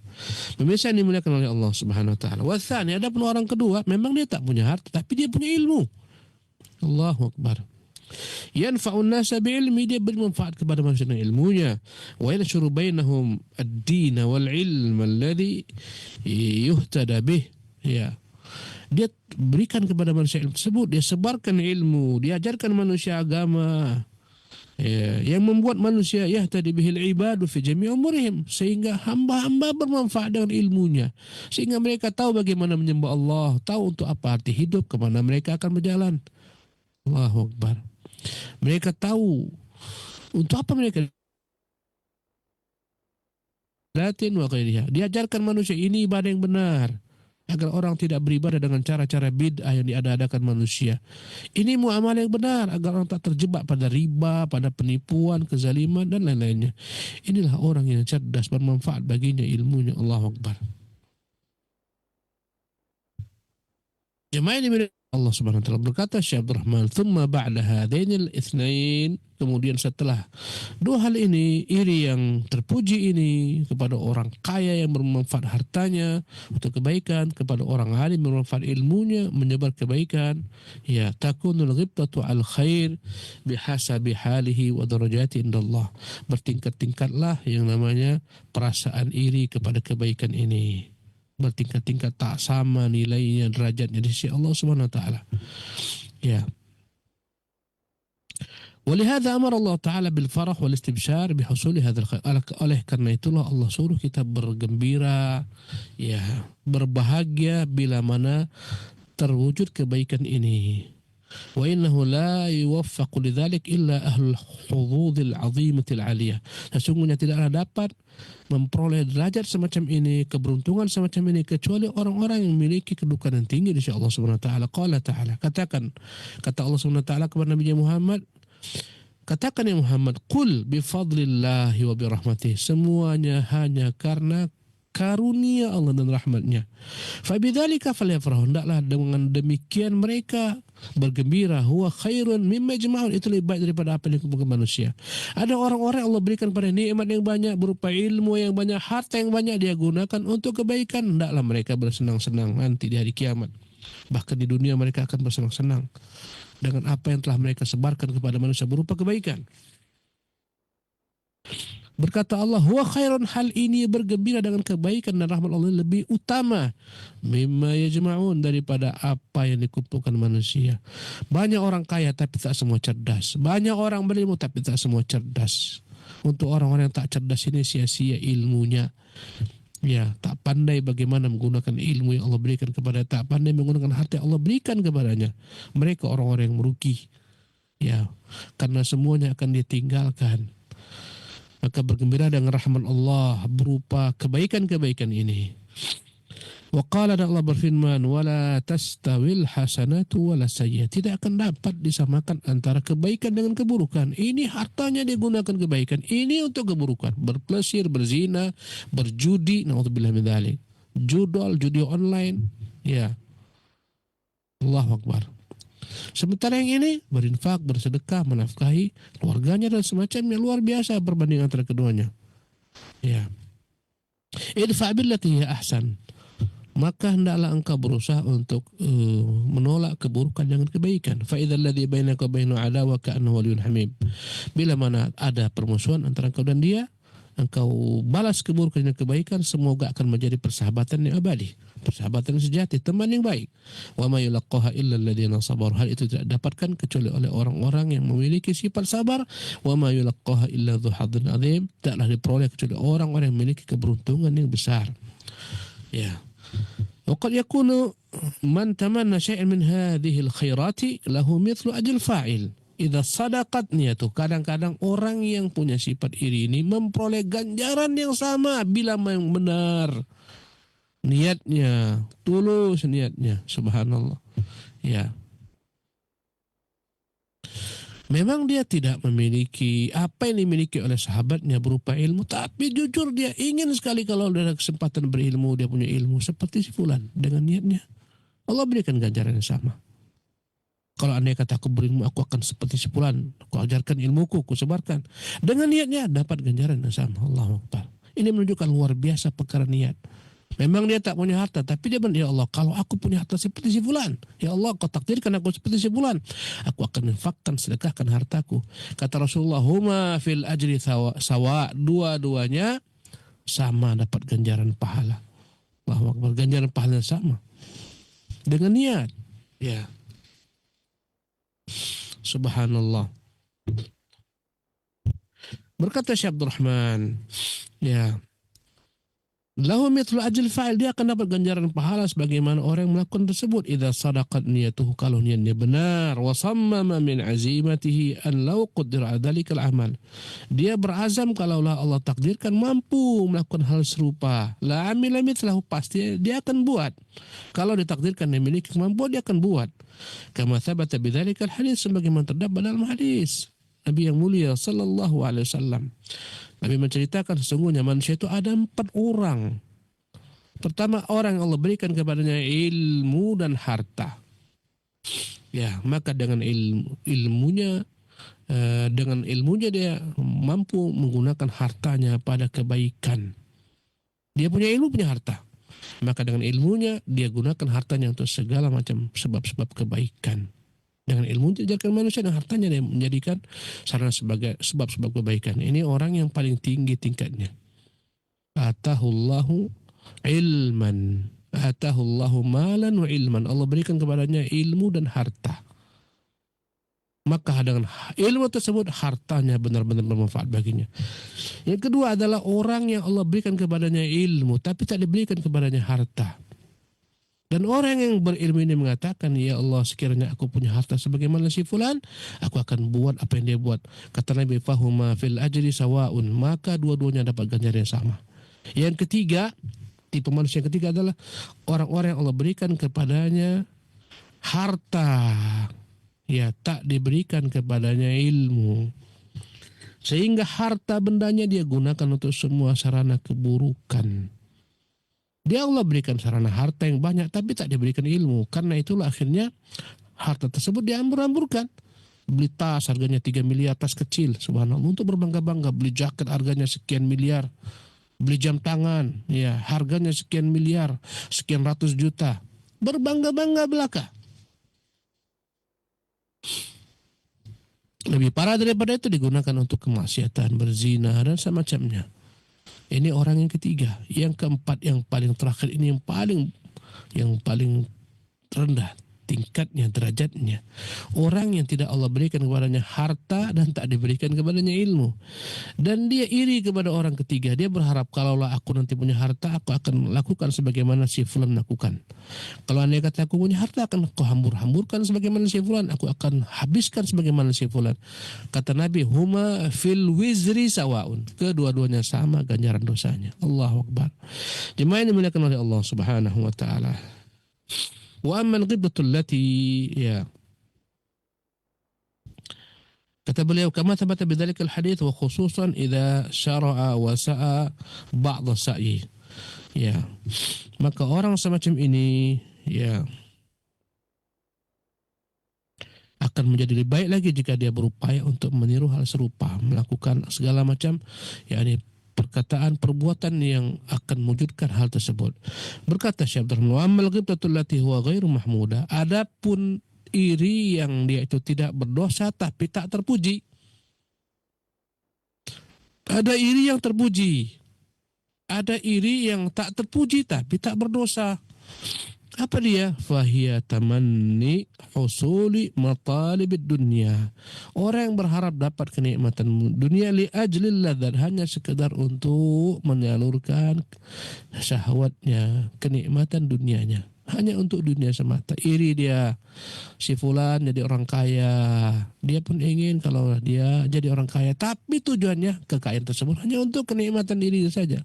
Pemirsa yang dimuliakan oleh Allah Subhanahu wa taala. Watsani, ada pun orang kedua, memang dia tak punya harta tapi dia punya ilmu. Allahu Akbar. Yanfa'un nasa bi'ilmi, dia beri manfaat kepada manusia dengan ilmunya. Wa yanshuru bainahum ad-din wal ilm alladhi yuhtada bih. Ya. Dia berikan kepada manusia ilmu tersebut, dia sebarkan ilmu, dia ajarkan manusia agama. Ya, yang membuat manusia yahtadi bihil ibadu fi jami' umurihim, sehingga hamba-hamba bermanfaat dengan ilmunya, sehingga mereka tahu bagaimana menyembah Allah, tahu untuk apa arti hidup, kemana mereka akan berjalan. Allahu Akbar. Mereka tahu untuk apa mereka Latin wa ghairiha. Diajarkan manusia ini ibadah yang benar. agar orang tidak beribadah dengan cara-cara bid'ah yang diada-adakan manusia. Ini muamalah yang benar agar orang tak terjebak pada riba, pada penipuan, kezaliman dan lain-lainnya. Inilah orang yang cerdas, bermanfaat baginya ilmunya. Allahu Akbar. Jemaah ini Allah Subhanahu wa taala berkata, Syekh Abdul Rahman, "Tsumma ba'da hadainil itsnain," kemudian setelah dua hal ini, iri yang terpuji ini kepada orang kaya yang bermanfaat hartanya untuk kebaikan, kepada orang alim bermanfaat ilmunya menyebar kebaikan, ya takunul ghibtatu al khair bihasabi halihi wa darajati indallah. Bertingkat-tingkatlah yang namanya perasaan iri kepada kebaikan ini. Bertingkat-tingkat, tak sama nilainya, derajatnya di sisi Allah Subhanahu wa taala. Ya. Walihada amar Allah taala bil farah wal istibsyar bihusuli hadzal khair. Oleh karena itulah Allah suruh kita bergembira, ya, berbahagia bila mana terwujud kebaikan ini. Wa innahu la yuwaffaqu lidzalik illa ahlul hududil azimatil aliyah. Sesungguhnya tidaklah dapat memperoleh derajat semacam ini, keberuntungan semacam ini, kecuali orang-orang yang memiliki kedudukan yang tinggi di sisi Allah Subhanahu wa taala. Qala ta'ala, kata Allah Subhanahu wa taala kepada Nabi Muhammad, katakan ya Muhammad, qul bi fadlillahi wa bi rahmatih, semuanya hanya karena karunia Allah dan rahmatnya. Fabidzalika falyafrahu, hendaklah dengan demikian mereka bergembira, huwa khairun mimma yajma'un, itu lebih baik daripada apa yang dikumpulkan manusia. Ada orang-orang Allah berikan pada nikmat yang banyak berupa ilmu yang banyak, harta yang banyak, dia gunakan untuk kebaikan, hendaklah mereka bersenang-senang nanti di hari kiamat. Bahkan di dunia mereka akan bersenang-senang dengan apa yang telah mereka sebarkan kepada manusia berupa kebaikan. Berkata Allah, huwa khairun, hal ini bergembira dengan kebaikan dan rahmat Allah lebih utama mimma yajma'un, daripada apa yang dikumpulkan manusia. Banyak orang kaya tapi tak semua cerdas. Banyak orang berilmu tapi tak semua cerdas. Untuk orang-orang yang tak cerdas ini sia-sia ilmunya. Ya, tak pandai bagaimana menggunakan ilmu yang Allah berikan kepada, tak pandai menggunakan harta yang Allah berikan kepadanya. Mereka orang-orang yang merugi. Ya, karena semuanya akan ditinggalkan. Maka bergembira dengan rahmat Allah berupa kebaikan-kebaikan ini. Wa qala, dan Allah berfirman, wala tastawil hasanatu wala sayyi'ah, tidak akan dapat disamakan antara kebaikan dengan keburukan. Ini hartanya digunakan kebaikan, ini untuk keburukan, berplesir, berzina, berjudi, naudzubillah min dzalik, judi online, ya. Allahu Akbar. Sementara yang ini berinfak, bersedekah, menafkahi keluarganya dan semacamnya, luar biasa perbandingan antara keduanya. Ya. Idfa' billati hiya ahsan. Maka hendaklah engkau berusaha untuk menolak keburukan dengan kebaikan. Fa idzal ladzi bainaka wa bainahu adawa ka'annahu waliyyun hamim. Bila mana ada permusuhan antara engkau dan dia, engkau balas keburukan dengan kebaikan, semoga akan menjadi persahabatan yang abadi, persahabatan yang sejati, teman yang baik. Wa ma yulaqqaha illa alladziina sabaru, hal itu tidak dapatkan kecuali oleh orang-orang yang memiliki sifat sabar. Wa ma yulaqqaha illa dzu hadzin adzim, tidaklah diperoleh kecuali orang-orang yang memiliki keberuntungan yang besar. Ya. Wa qad yakunu man tamanna syai'an min hadhihi al-khairati lahu mithlu ajl fa'il idza sadaqat niyatuh. Kadang-kadang orang yang punya sifat iri ini memperoleh ganjaran yang sama bila yang benar niatnya, tulus niatnya. Subhanallah. Ya. Memang dia tidak memiliki apa yang dimiliki oleh sahabatnya berupa ilmu, tapi jujur dia ingin sekali kalau ada kesempatan berilmu, dia punya ilmu seperti si fulan. Dengan niatnya Allah berikan ganjaran yang sama. Kalau andai kata aku berilmu, aku akan seperti si fulan, aku ajarkan ilmuku, aku sebarkan. Dengan niatnya dapat ganjaran yang sama. Allahu Akbar. Ini menunjukkan luar biasa perkara niat. Memang dia tak punya harta, tapi dia bilang, ya Allah, kalau aku punya harta seperti si fulan, ya Allah, kau takdirkan aku seperti si fulan, aku akan infakkan, sedekahkan hartaku. Kata Rasulullah, huma fil ajri sawa, dua-duanya sama dapat ganjaran pahala. Allahu Akbar, ganjaran pahala sama. Dengan niat. Ya. Subhanallah. Berkata Syekh Abdul Rahman, ya, Lahu mithlu ajil fa'il, dia akan dapat ganjaran pahala sebagaimana orang yang melakukan tersebut. Idza sadaqat niyatuhu, kalau niatnya benar, wa sammama min azimatihi an law qaddara dzalikal amal. Dia berazam kalaulah Allah takdirkan mampu melakukan hal serupa, la amila mithlahu, pasti dia akan buat. Kalau ditakdirkan dia memiliki kemampuan, dia akan buat. Kama thabata bidzalikal hadis, sebagaimana terdapat dalam hadis Nabi yang mulia sallallahu alaihi wasallam. Nabi menceritakan sesungguhnya manusia itu ada 4 orang. Pertama, orang yang Allah berikan kepadanya ilmu dan harta. Ya, maka dengan ilmunya dia mampu menggunakan hartanya pada kebaikan. Dia punya ilmu, punya harta. Maka dengan ilmunya dia gunakan hartanya untuk segala macam sebab-sebab kebaikan. Dengan ilmu dijadikan manusia, dan hartanya dia menjadikan sarana sebagai sebab-sebab kebaikan. Ini orang yang paling tinggi tingkatnya. Atahullahu ilman, atahullahu malan wa ilman. Allah berikan kepadanya ilmu dan harta. Maka dengan ilmu tersebut hartanya benar-benar bermanfaat baginya. Yang kedua adalah orang yang Allah berikan kepadanya ilmu tapi tak diberikan kepadanya harta. Dan orang yang berilmu ini mengatakan, ya Allah, sekiranya aku punya harta sebagaimana si fulan, aku akan buat apa yang dia buat. Kata Nabi, fahuma fil ajri sawaun, maka dua-duanya dapat ganjaran yang sama. Yang ketiga, tipe manusia yang ketiga adalah orang-orang yang Allah berikan kepadanya harta, ya tak diberikan kepadanya ilmu. Sehingga harta bendanya dia gunakan untuk semua sarana keburukan. Dia Allah berikan sarana harta yang banyak tapi tak diberikan ilmu. Karena itulah akhirnya harta tersebut diambur-amburkan. Beli tas harganya 3 miliar, tas kecil, subhanallah, untuk berbangga-bangga. Beli jaket harganya sekian miliar. Beli jam tangan, ya harganya sekian miliar, sekian ratus juta. Berbangga-bangga belaka. Lebih parah daripada itu digunakan untuk kemaksiatan, berzina dan semacamnya. Ini orang yang ketiga. Yang keempat, yang paling terakhir ini yang paling rendah tingkatnya, derajatnya. Orang yang tidak Allah berikan kepadanya harta dan tak diberikan kepadanya ilmu. Dan dia iri kepada orang ketiga. Dia berharap, kalaulah aku nanti punya harta, aku akan lakukan sebagaimana si fulan lakukan. Kalau anda kata aku punya harta, akan aku hambur-hamburkan sebagaimana si fulan, aku akan habiskan sebagaimana si fulan. Kata Nabi, huma fil wizri sawaun. Kedua-duanya sama ganjaran dosanya. Allahu Akbar. Jemaah yang dimuliakan oleh Allah Subhanahu wa taala. Wa amman ghibbatul lati, ya, kata beliau, kama thabata bidzalikal hadits wa khususan idza syara'a wa sa'a ba'd sa'i. Ya, maka orang semacam ini, ya, akan menjadi lebih baik lagi jika dia berupaya untuk meniru hal serupa, melakukan segala macam, yakni perkataan, perbuatan yang akan mewujudkan hal tersebut. Berkata Syekh Abdurrahman, wa ammal ghibtatul lati huwa ghairu mahmuda, adapun iri yang dia itu tidak berdosa tapi tak terpuji. Ada iri yang terpuji, ada iri yang tak terpuji tapi tak berdosa. Apa dia? Fahiya tamanni husuli matalibid dunia. Orang yang berharap dapat kenikmatan dunia li ajlil ladzat, hanya sekedar untuk menyalurkan syahwatnya, kenikmatan dunianya, hanya untuk dunia semata. Iri dia, si fulan jadi orang kaya, dia pun ingin kalau dia jadi orang kaya, tapi tujuannya kekayaan tersebut hanya untuk kenikmatan diri saja,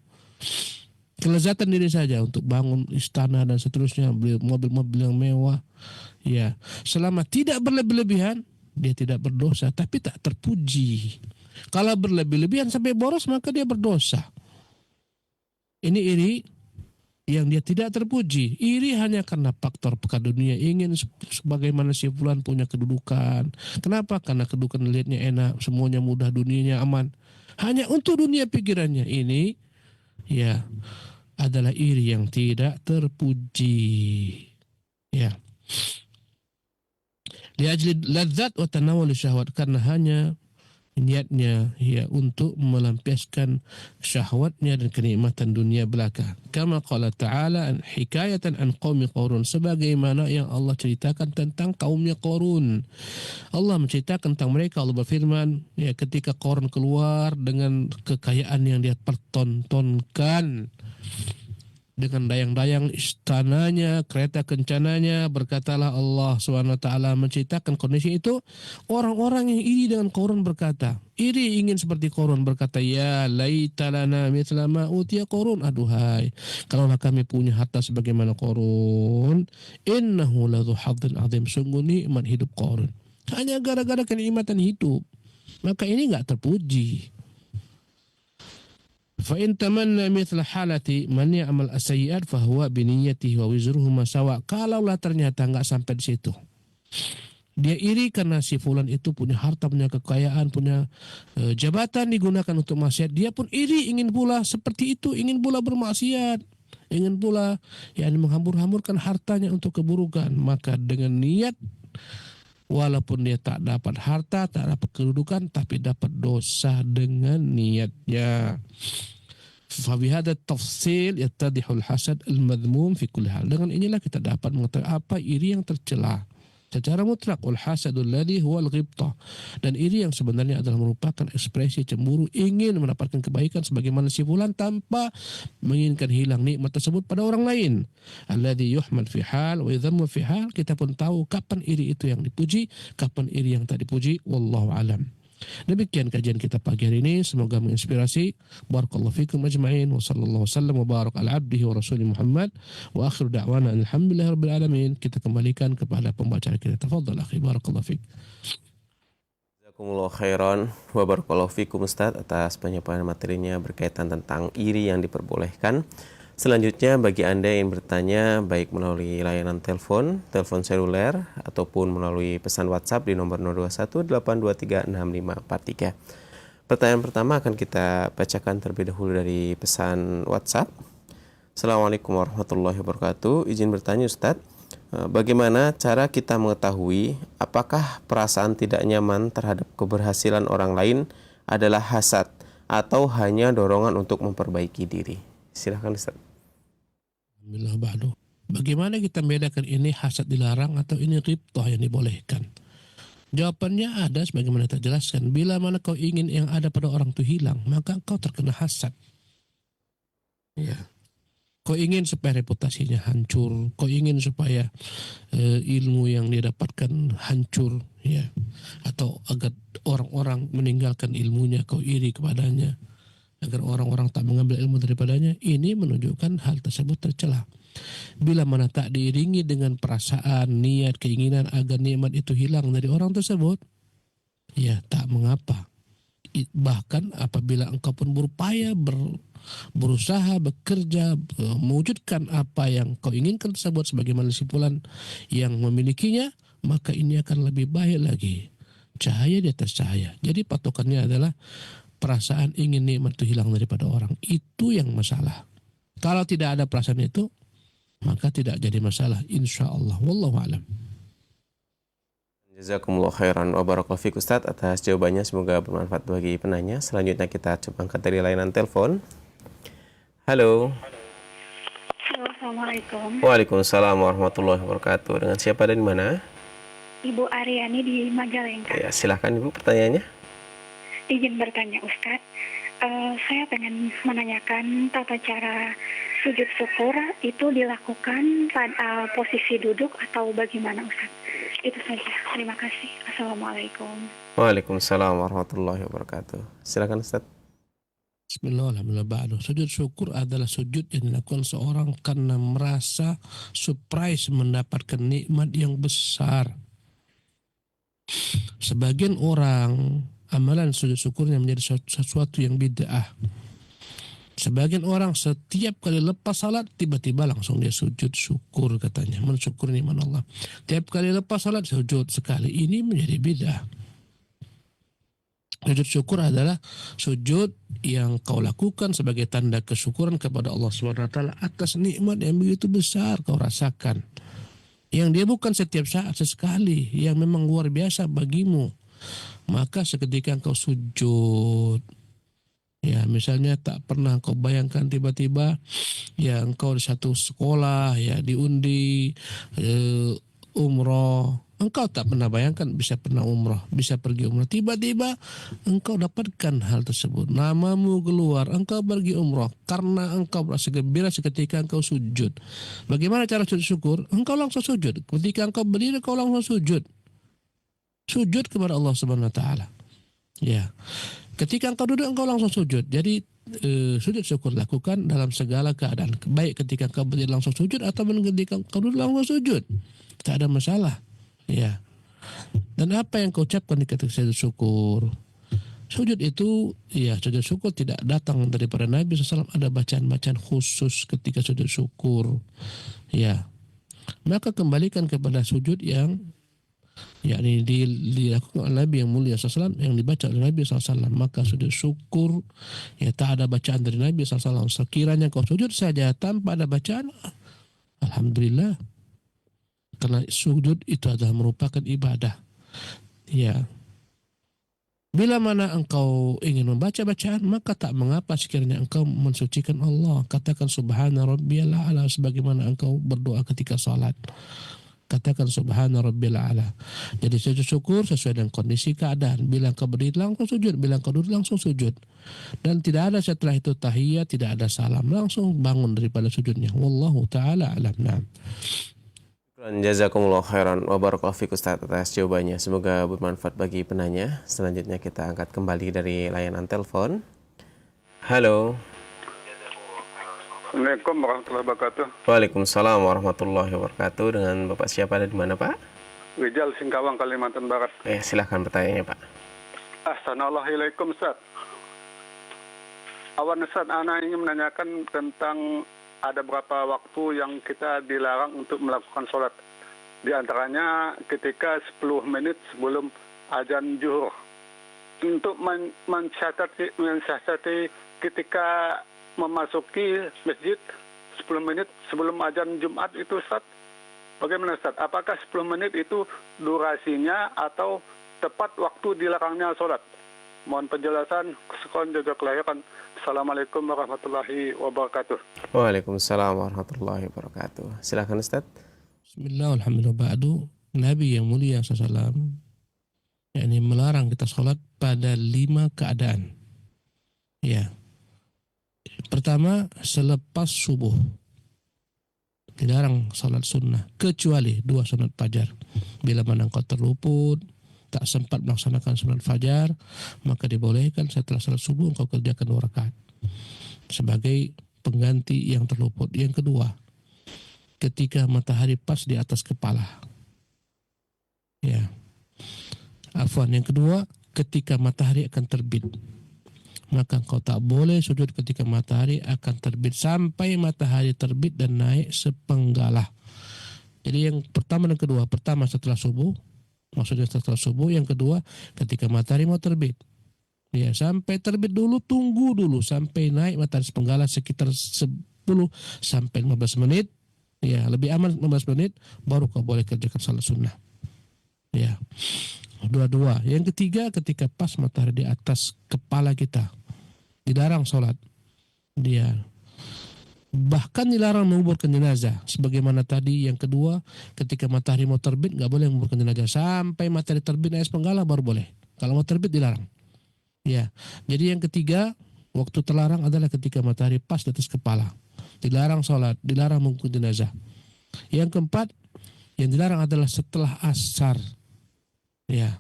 kelezatan diri saja, untuk bangun istana dan seterusnya, beli mobil-mobil yang mewah. Ya, selama tidak berlebih-lebihan, dia tidak berdosa tapi tak terpuji. Kalau berlebih-lebihan sampai boros, maka dia berdosa. Ini iri yang dia tidak terpuji. Iri hanya karena faktor pekan dunia, ingin sebagaimana si fulan punya kedudukan. Kenapa? Karena kedudukan lihatnya enak, semuanya mudah, dunianya aman. Hanya untuk dunia pikirannya. Ini, ya, adalah iri yang tidak terpuji. Ya. Liajli ladzat wa tanawul syahwat, karena hanya niatnya ya untuk melampiaskan syahwatnya dan kenikmatan dunia belaka. Kama qala ta'ala hikayatan an qaumi Qarun, sebagaimana yang Allah ceritakan tentang kaumnya Qarun. Allah menceritakan tentang mereka. Allah berfirman, ya, ketika Qarun keluar dengan kekayaan yang dia pertontonkan, dengan dayang-dayang istananya, kereta kencananya, berkatalah Allah SWT menceritakan kondisi itu. Orang-orang yang iri dengan Qarun berkata, iri ingin seperti Qarun, berkata, ya laita lana mithla ma utiya Qarun, aduhai kalaulah kami punya harta sebagaimana Qarun, innahu ladzu hadzin azim, sungguh nikmat hidup Qarun. Hanya gara-gara kenikmatan hidup, maka ini enggak terpuji. فإن تمنى مثل حالتي من يعمل السيئات فهو بنيته ووزرهما سواء. Kalaulah ternyata enggak sampai di situ, dia iri karena si fulan itu punya harta, punya kekayaan, punya jabatan digunakan untuk maksiat, dia pun iri, ingin pula seperti itu, ingin pula bermaksiat, ingin pula menghambur-hamburkan hartanya untuk keburukan, maka dengan niat, walaupun dia tak dapat harta, tak dapat kedudukan, tapi dapat dosa dengan niatnya. Fabihada tafsil yattadihul hasad al-madhmum fi kulli hal. Dengan inilah kita dapat mengetahui apa iri yang tercela secara mutlak, wal hasadul ladzi huwa al-ghibtah, dan iri yang sebenarnya adalah merupakan ekspresi cemburu, ingin mendapatkan kebaikan sebagaimana si fulan tanpa menginginkan hilang nikmat tersebut pada orang lain. Alladzi yuhmad fi hal wa yudhammu fi hal. Kita pun tahu kapan iri itu yang dipuji, kapan iri yang tak dipuji. Wallahu alam. Demikian kajian kita pagi hari ini, semoga menginspirasi. Barakallahu fikum ajma'in wa sallallahu wasallam wa barak ala abdihi wa rasulih Muhammad wa akhiru da'wana alhamdulillahirabbil alamin. Kita kembalikan kepada pembaca kita. Tafadhal akhi, barakallahu fik. Jazakumullah khairan wa barakallahu fikum Ustaz atas penyampaian materinya berkaitan tentang iri yang diperbolehkan. Selanjutnya bagi Anda yang bertanya baik melalui layanan telepon seluler ataupun melalui pesan WhatsApp di nomor 0218236543. Pertanyaan pertama akan kita bacakan terlebih dahulu dari pesan WhatsApp. Assalamualaikum warahmatullahi wabarakatuh. Izin bertanya Ustadz, bagaimana cara kita mengetahui apakah perasaan tidak nyaman terhadap keberhasilan orang lain adalah hasad atau hanya dorongan untuk memperbaiki diri? Silahkan Ustadz. Alhamdulillah ba'du. Bagaimana kita membedakan ini hasad dilarang atau ini ghibtah yang dibolehkan? Jawabannya ada sebagaimana kita jelaskan. Bila mana kau ingin yang ada pada orang itu hilang, maka kau terkena hasad. Ya. Kau ingin supaya reputasinya hancur, kau ingin supaya ilmu yang dia dapatkan hancur, ya, atau agar orang-orang meninggalkan ilmunya, kau iri kepadanya, agar orang-orang tak mengambil ilmu daripadanya. Ini menunjukkan hal tersebut tercela. Bila mana tak diiringi dengan perasaan, niat, keinginan agar nikmat itu hilang dari orang tersebut, ya tak mengapa. Bahkan apabila engkau pun berupaya, berusaha, bekerja, mewujudkan apa yang kau inginkan tersebut sebagaimana simpulan yang memilikinya, maka ini akan lebih baik lagi. Cahaya di atas cahaya. Jadi patokannya adalah perasaan ingin nikmat itu hilang daripada orang. Itu yang masalah. Kalau tidak ada perasaan itu, maka tidak jadi masalah, insya Allah. Wallahu a'lam. Jazakumullah khairan wa barakallahu fiik Ustaz atas jawabannya, semoga bermanfaat bagi penanya. Selanjutnya kita coba angkat dari layanan telepon. Halo. Halo, assalamualaikum. Waalaikumsalam warahmatullahi wabarakatuh. Dengan siapa dan di mana? Ibu Aryani di Majalengka. Ya, silahkan Ibu pertanyaannya. Izin bertanya Ustadz, saya pengen menanyakan tata cara sujud syukur itu dilakukan pada posisi duduk atau bagaimana Ustadz? Itu saja. Terima kasih. Assalamualaikum. Waalaikumsalam warahmatullahi wabarakatuh. Silakan Ustaz. Bismillahirrahmanirrahim. Sujud syukur adalah sujud yang dilakukan seorang karena merasa surprise mendapatkan nikmat yang besar. Sebagian orang amalan sujud syukurnya menjadi sesuatu yang bid'ah. Sebagian orang setiap kali lepas salat tiba-tiba langsung dia sujud syukur katanya, mensyukuri nikmat Allah. Tiap kali lepas salat sujud sekali, ini menjadi bid'ah. Sujud syukur adalah sujud yang kau lakukan sebagai tanda kesyukuran kepada Allah SWT atas nikmat yang begitu besar kau rasakan. Yang dia bukan setiap saat, sesekali, yang memang luar biasa bagimu. maka seketika engkau sujud. Ya, misalnya tak pernah engkau bayangkan tiba-tiba ya engkau di satu sekolah ya diundi umroh. Engkau tak pernah bayangkan bisa pernah umroh, bisa pergi umroh. Tiba-tiba engkau dapatkan hal tersebut. Namamu keluar, engkau pergi umroh. Karena engkau merasa gembira seketika engkau sujud. Bagaimana cara sujud syukur? Engkau langsung sujud. Ketika engkau berdiri, engkau langsung sujud. Sujud kepada Allah Subhanahu Wa Taala. Ya. Ketika engkau duduk, engkau langsung sujud. Jadi sujud syukur lakukan dalam segala keadaan. Baik ketika engkau berdiri langsung sujud atau ketika engkau duduk langsung sujud. Tak ada masalah. Ya. Dan apa yang kau ucapkan ketika sujud syukur? Sujud itu, ya sujud syukur tidak datang daripada Nabi SAW. Ada bacaan-bacaan khusus ketika sujud syukur. Ya. Maka kembalikan kepada sujud yang yakni dilakukan oleh Nabi yang mulia SAW, yang dibaca oleh Nabi SAW. Maka sujud syukur, ya tak ada bacaan dari Nabi SAW. Sekiranya kau sujud saja tanpa ada bacaan, alhamdulillah. Karena sujud itu adalah merupakan ibadah. Ya. Bila mana engkau ingin membaca bacaan, maka tak mengapa sekiranya engkau mensucikan Allah. Katakan subhana rabbiyal a'la sebagaimana engkau berdoa ketika salat. Katakan subhana rabbil a'la. Jadi sujud syukur sesuai dengan kondisi keadaan. Bila engkau berdiri langsung sujud, bila engkau duduk langsung sujud. Dan tidak ada setelah itu tahiyat, tidak ada salam, langsung bangun daripada sujudnya. Wallahu taala alam. Naam. Jazakumullah khairan wa barakallahu fiik Ustaz atas jawabannya. Semoga bermanfaat bagi penanya. Selanjutnya kita angkat kembali dari layanan telepon. Halo. Assalamualaikum warahmatullahi wabarakatuh. Waalaikumsalam warahmatullahi wabarakatuh. Dengan Bapak siapa, ada di mana Pak? Wijal, Singkawang, Kalimantan Barat. Silahkan pertanyaannya Pak. Assalamualaikum Ustaz. Awan Ustaz, Ana ingin menanyakan tentang ada berapa waktu yang kita dilarang untuk melakukan sholat. Di antaranya ketika 10 menit sebelum azan zuhur. Untuk mensiasati ketika memasuki masjid 10 menit sebelum azan Jumat itu Ustaz. Bagaimana Ustaz? Apakah 10 menit itu durasinya atau tepat waktu dilarangnya sholat? Mohon penjelasan. Sekian jazakallahu khairan. Assalamualaikum warahmatullahi wabarakatuh. Waalaikumsalam warahmatullahi wabarakatuh. Silakan Ustaz. Bismillah, alhamdulillah, ba'du. Nabi yang mulia SAW yakni melarang kita sholat pada 5 keadaan. Ya. Pertama, selepas subuh. Dilarang sholat sunnah, kecuali 2 sunat fajar. Bila mana engkau terluput, tak sempat melaksanakan sunat fajar, maka dibolehkan setelah salat subuh engkau kerjakan 2 rakaat sebagai pengganti yang terluput. Yang kedua, ketika matahari pas di atas kepala. Ya. Afwan, yang kedua, ketika matahari akan terbit. Maka engkau tak boleh sujud ketika matahari akan terbit sampai matahari terbit dan naik sepenggalah. Jadi yang pertama dan kedua, pertama setelah subuh, maksudnya setelah subuh. Yang kedua ketika matahari mau terbit. Ya, sampai terbit dulu, tunggu dulu sampai naik matahari sepenggalah sekitar 10 sampai 15 menit. Ya, lebih aman 15 menit baru kau boleh kerjakan salat sunnah. Ya. Dua-dua. Yang ketiga ketika pas matahari di atas kepala kita. Dilarang salat. Dia bahkan dilarang menguburkan jenazah. Sebagaimana tadi yang kedua, ketika matahari mau terbit nggak boleh menguburkan jenazah sampai matahari terbit naik sepenggalah baru boleh. Kalau mau terbit dilarang. Ya. Jadi yang ketiga, waktu terlarang adalah ketika matahari pas di atas kepala. Dilarang salat, dilarang menguburkan jenazah. Yang keempat, yang dilarang adalah setelah asar. Ya.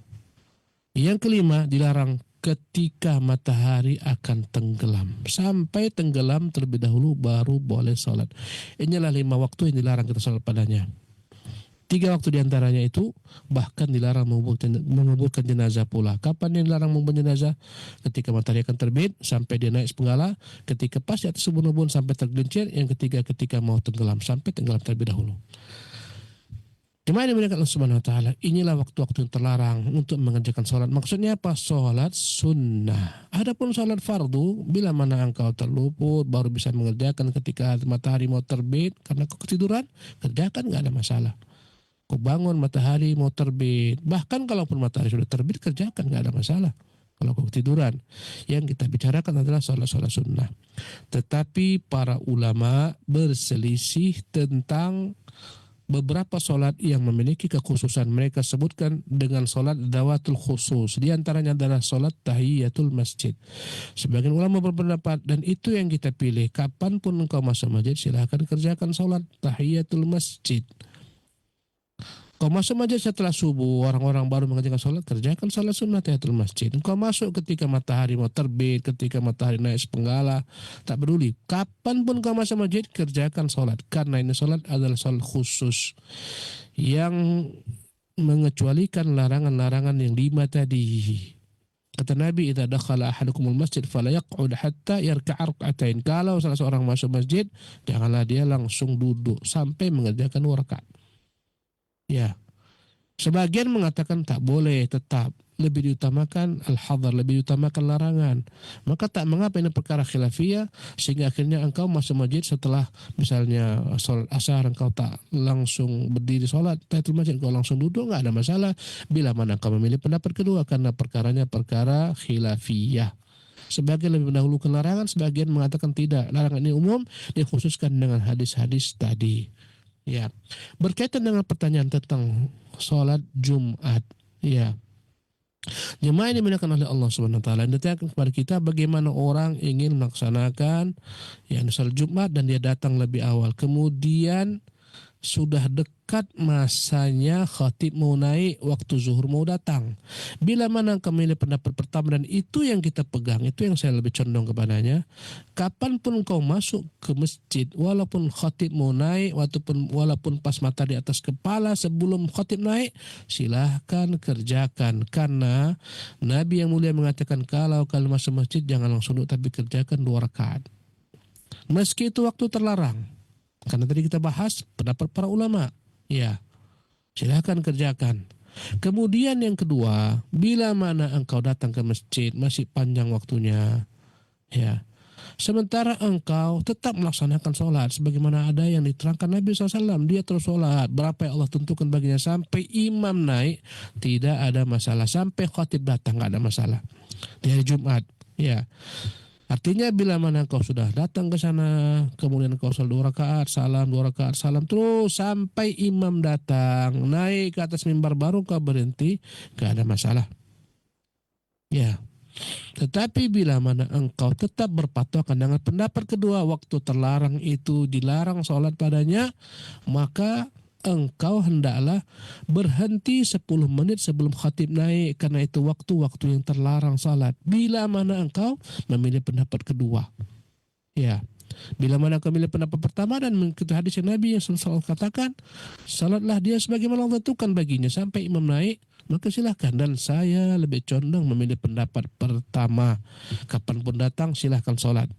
Yang kelima, dilarang ketika matahari akan tenggelam. Sampai tenggelam terlebih dahulu baru boleh sholat. Inilah 5 waktu yang dilarang kita sholat padanya. 3 waktu diantaranya itu bahkan dilarang menguburkan jenazah pula. Kapan yang dilarang menguburkan jenazah? Ketika matahari akan terbit sampai dia naik sepenggalah. Ketika pas di atas ubun-ubun sampai tergelincir. Yang ketiga ketika mau tenggelam sampai tenggelam terlebih dahulu. Jemaah yang dimuliakan Allah Subhanahu wa taala, inilah waktu-waktu yang terlarang untuk mengerjakan salat. Maksudnya apa? Salat sunnah. Adapun salat fardu, bila mana engkau terluput baru bisa mengerjakan ketika matahari mau terbit karena kau ketiduran, kerjakan, enggak ada masalah. Kau bangun matahari mau terbit. Bahkan kalaupun matahari sudah terbit, kerjakan, nggak ada masalah. Kalau kau ketiduran, yang kita bicarakan adalah sholat-sholat sunnah. Tetapi para ulama berselisih tentang beberapa sholat yang memiliki kekhususan. Mereka sebutkan dengan sholat dawatul khusus. Di antaranya adalah sholat tahiyatul masjid. Sebagian ulama berpendapat, dan itu yang kita pilih. Kapanpun engkau masuk masjid, silahkan kerjakan sholat tahiyatul masjid. Kau masuk masjid setelah subuh, orang-orang baru mengerjakan sholat, kerjakan sholat sunnah tahiyatul masjid. Kau masuk ketika matahari mau terbit, ketika matahari naik sepenggala, tak peduli. Kapanpun kau masuk masjid, kerjakan sholat. Karena ini sholat adalah sholat khusus yang mengecualikan larangan-larangan yang 5 tadi. Kata Nabi, idza dakhala ahadukumul masjid fala yaq'ud hatta yarka'a rak'atain. Kalau salah seorang masuk masjid, janganlah dia langsung duduk sampai mengerjakan 2 rakaat. Ya, sebagian mengatakan tak boleh, tetap lebih diutamakan al-hadar, lebih diutamakan larangan. Maka tak mengapa, ini perkara khilafiyah, sehingga akhirnya engkau masuk masjid setelah misalnya sholat asar, engkau tak langsung berdiri sholat tahiyatul masjid, engkau langsung duduk, nggak ada masalah. Bila mana engkau memilih pendapat kedua, karena perkaranya perkara khilafiyah. Sebagian lebih mendahulukan larangan, sebagian mengatakan tidak, larangan ini umum, dikhususkan dengan hadis-hadis tadi. Ya, berkaitan dengan pertanyaan tentang sholat Jumat, ya, jemaah ini dimuliakan oleh Allah Subhanahu Wa Taala. Ditanyakan kepada kita bagaimana orang ingin melaksanakan yang sholat Jumat dan dia datang lebih awal, kemudian sudah dekat masanya khatib mau naik, waktu zuhur mau datang. Bila mana engkau memilih pendapat pertama dan itu yang kita pegang, itu yang saya lebih condong kepadanya, kapanpun engkau masuk ke masjid, walaupun khatib mau naik, walaupun pas mata di atas kepala sebelum khatib naik, silahkan kerjakan. Karena Nabi yang mulia mengatakan, kalau kalian masuk masjid jangan langsung duduk, tapi kerjakan 2 rakaat. Meski itu waktu terlarang. Karena tadi kita bahas pendapat para ulama. Ya, silakan kerjakan. Kemudian yang kedua, bila mana engkau datang ke masjid masih panjang waktunya, ya, sementara engkau tetap melaksanakan sholat sebagaimana ada yang diterangkan Nabi SAW, dia terus sholat berapa yang Allah tentukan baginya sampai imam naik, tidak ada masalah. Sampai khatib datang, nggak ada masalah. Di hari Jumat, ya. Artinya bila mana engkau sudah datang ke sana, kemudian engkau sholat 2 rakaat, salam, 2 rakaat, salam, terus sampai imam datang, naik ke atas mimbar baru kau berhenti, gak ada masalah. Ya. Tetapi bila mana engkau tetap berpatokan dengan pendapat kedua, waktu terlarang itu dilarang sholat padanya, maka engkau hendaklah berhenti 10 menit sebelum khatib naik, karena itu waktu-waktu yang terlarang salat. Bila mana engkau memilih pendapat kedua, ya, bila mana engkau memilih pendapat pertama dan mengikuti hadis yang Nabi yang selalu katakan, salatlah dia sebagaimana Allah tentukan baginya sampai imam naik, maka silahkan. Dan saya lebih condong memilih pendapat pertama. Kapanpun datang silahkan salat.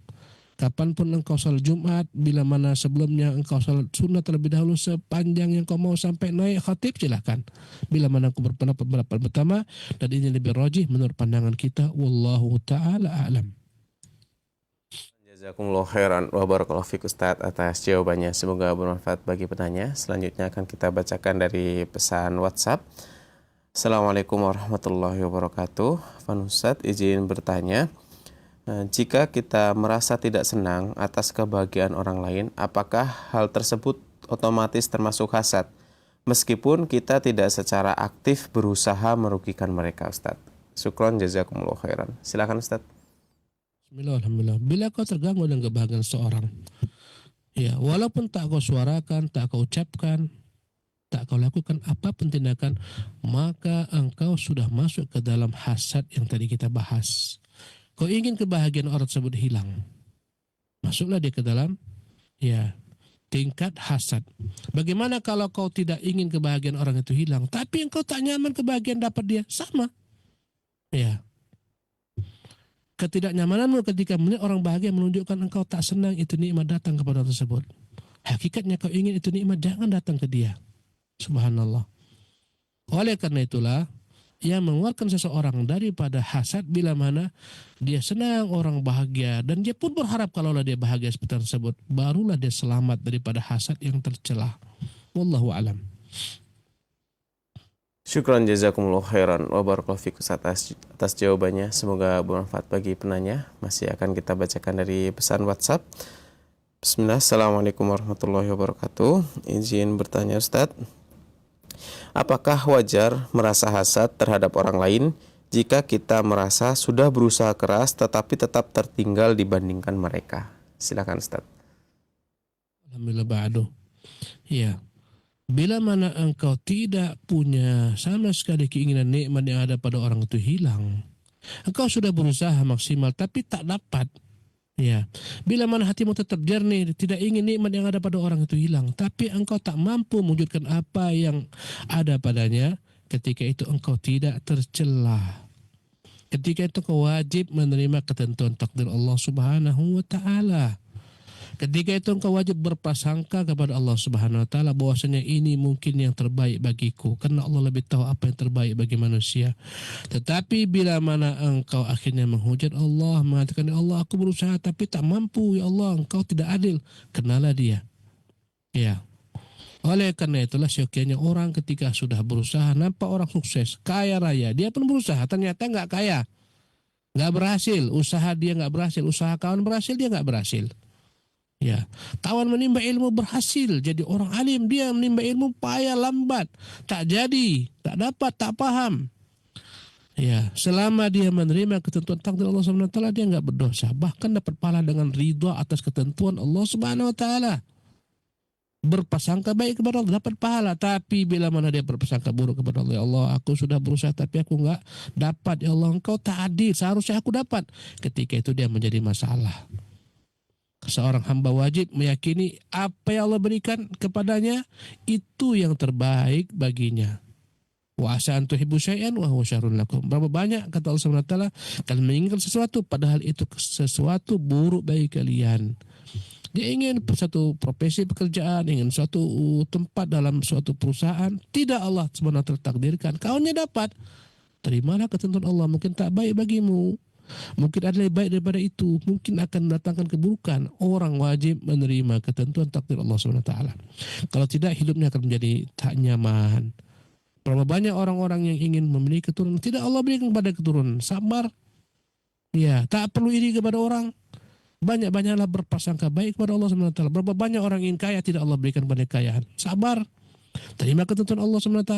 Kapanpun engkau sholat Jumat, bila mana sebelumnya engkau sholat sunnah terlebih dahulu sepanjang yang kau mau sampai naik khatib, silahkan. Bila mana engkau berpendapat pertama, dan ini lebih rajih menurut pandangan kita, wallahu ta'ala a'lam. Jazakumullah khairan wa barakallahu fiik Ustaz atas jawabannya. Semoga bermanfaat bagi penanya. Selanjutnya akan kita bacakan dari pesan WhatsApp. Assalamualaikum warahmatullahi wabarakatuh. Fan Ustaz izin bertanya, jika kita merasa tidak senang atas kebahagiaan orang lain, apakah hal tersebut otomatis termasuk hasad? Meskipun kita tidak secara aktif berusaha merugikan mereka, Ustaz. Syukron jazakumullah khairan. Silakan Ustaz. Bismillah, alhamdulillah. Bila kau terganggu dengan kebahagiaan seorang, ya, walaupun tak kau suarakan, tak kau ucapkan, tak kau lakukan apapun tindakan, maka engkau sudah masuk ke dalam hasad yang tadi kita bahas. Kau ingin kebahagiaan orang tersebut hilang, masuklah dia ke dalam, ya, tingkat hasad. Bagaimana kalau kau tidak ingin kebahagiaan orang itu hilang, tapi engkau tak nyaman kebahagiaan dapat dia? Sama. Ya. Ketidaknyamananmu ketika melihat orang bahagia menunjukkan engkau tak senang itu nikmat datang kepada orang tersebut. Hakikatnya kau ingin itu nikmat jangan datang ke dia. Subhanallah. Oleh karena itulah, yang mengeluarkan seseorang daripada hasad bila mana dia senang orang bahagia dan dia pun berharap kalaulah dia bahagia seperti tersebut, barulah dia selamat daripada hasad yang tercelah. Wallahu alam. Syukran jazakumullah khairan wa barakallahu fikum atas jawabannya. Semoga bermanfaat bagi penanya. Masih akan kita bacakan dari pesan WhatsApp. Bismillah, Assalamualaikum warahmatullahi wabarakatuh. Izin bertanya Ustadz, apakah wajar merasa hasad terhadap orang lain jika kita merasa sudah berusaha keras tetapi tetap tertinggal dibandingkan mereka? Silakan Ustadz. Alhamdulillah ba'du. Ya. Bila mana engkau tidak punya sama sekali keinginan nikmat yang ada pada orang itu hilang, engkau sudah berusaha maksimal tapi tak dapat. Ya, bila mana hatimu tetap jernih, tidak ingin nikmat yang ada pada orang itu hilang, tapi engkau tak mampu mewujudkan apa yang ada padanya, ketika itu engkau tidak tercelah. Ketika itu engkau wajib menerima ketentuan takdir Allah Subhanahu wa taala. Ketika itu engkau wajib berprasangka kepada Allah Subhanahu wa taala bahwasanya ini mungkin yang terbaik bagiku, karena Allah lebih tahu apa yang terbaik bagi manusia. Tetapi bila mana engkau akhirnya menghujat Allah, mengatakan ya Allah aku berusaha tapi tak mampu, ya Allah engkau tidak adil, kenalah dia. Ya. Oleh karena itulah syokianya orang ketika sudah berusaha, nampak orang sukses, kaya raya, dia pun berusaha ternyata nggak kaya, nggak berhasil, usaha dia nggak berhasil, usaha kawan berhasil, dia nggak berhasil. Ya, kawan menimba ilmu berhasil jadi orang alim, dia menimba ilmu payah lambat, tak jadi, tak dapat, tak paham. Ya, selama dia menerima ketentuan takdir Allah Subhanahu wa taala, dia enggak berdosa, bahkan dapat pahala dengan ridha atas ketentuan Allah Subhanahu wa taala. Berprasangka baik kepada Allah dapat pahala, tapi bila mana dia berprasangka buruk kepada Allah, ya Allah aku sudah berusaha tapi aku enggak dapat, ya Allah engkau tak adil, seharusnya aku dapat. Ketika itu dia menjadi masalah. Seorang hamba wajib meyakini apa yang Allah berikan kepadanya itu yang terbaik baginya. Wa asa an tuhibbu syai'an wa huwa syarrun lakum. Berapa banyak kata Allah Subhanahu wa taala kalian menginginkan sesuatu padahal itu sesuatu buruk bagi kalian. Dia ingin satu profesi pekerjaan, ingin suatu tempat dalam suatu perusahaan, tidak Allah Subhanahu wa taala takdirkan. Kaunya dapat. Terimalah ketentuan Allah, mungkin tak baik bagimu. Mungkin ada lebih baik daripada itu, mungkin akan mendatangkan keburukan. Orang wajib menerima ketentuan takdir Allah SWT. Kalau tidak, hidupnya akan menjadi tak nyaman. Berapa banyak orang-orang yang ingin memiliki keturunan, tidak Allah berikan kepada keturunan, sabar. Ya, tak perlu iri kepada orang. Banyak-banyaklah berprasangka baik kepada Allah SWT. Berapa banyak orang ingin kaya, tidak Allah berikan kepada kekayaan, sabar. Terima ketentuan Allah SWT.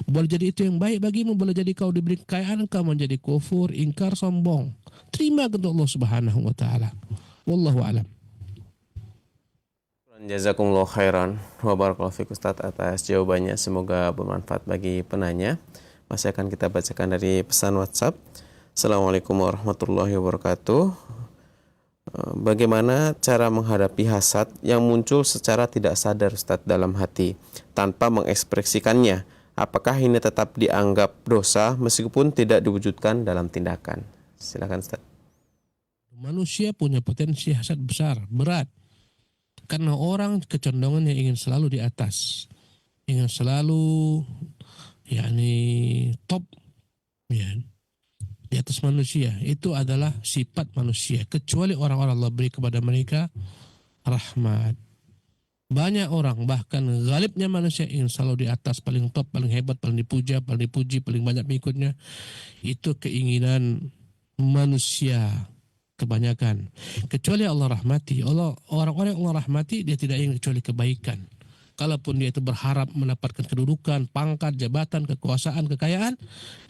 Boleh jadi itu yang baik bagimu, boleh jadi kau diberi kekayaan, kau menjadi kufur, ingkar, sombong. Terima ketentuan Allah Subhanahu wa taala. Wallahu a'lam. Jazakumullah khairan wa barakallahu fikum Ustaz atas jawabannya. Semoga bermanfaat bagi penanya. Masih akan kita bacakan dari pesan WhatsApp. Assalamualaikum warahmatullahi wabarakatuh. Bagaimana cara menghadapi hasad yang muncul secara tidak sadar Ustaz dalam hati tanpa mengekspresikannya? Apakah ini tetap dianggap dosa meskipun tidak diwujudkan dalam tindakan? Silakan Ustaz. Manusia punya potensi hasad besar, berat. Karena orang kecenderungannya ingin selalu di atas. Ingin selalu top ya, di atas manusia. Itu adalah sifat manusia. Kecuali orang-orang Allah beri kepada mereka rahmat. Banyak orang, bahkan galibnya manusia ingin selalu di atas, paling top, paling hebat, paling dipuja, paling dipuji, paling banyak pengikutnya. Itu keinginan manusia kebanyakan. Kecuali Allah rahmati. Orang-orang yang Allah rahmati, dia tidak ingin kecuali kebaikan. Kalaupun dia itu berharap mendapatkan kedudukan, pangkat, jabatan, kekuasaan, kekayaan,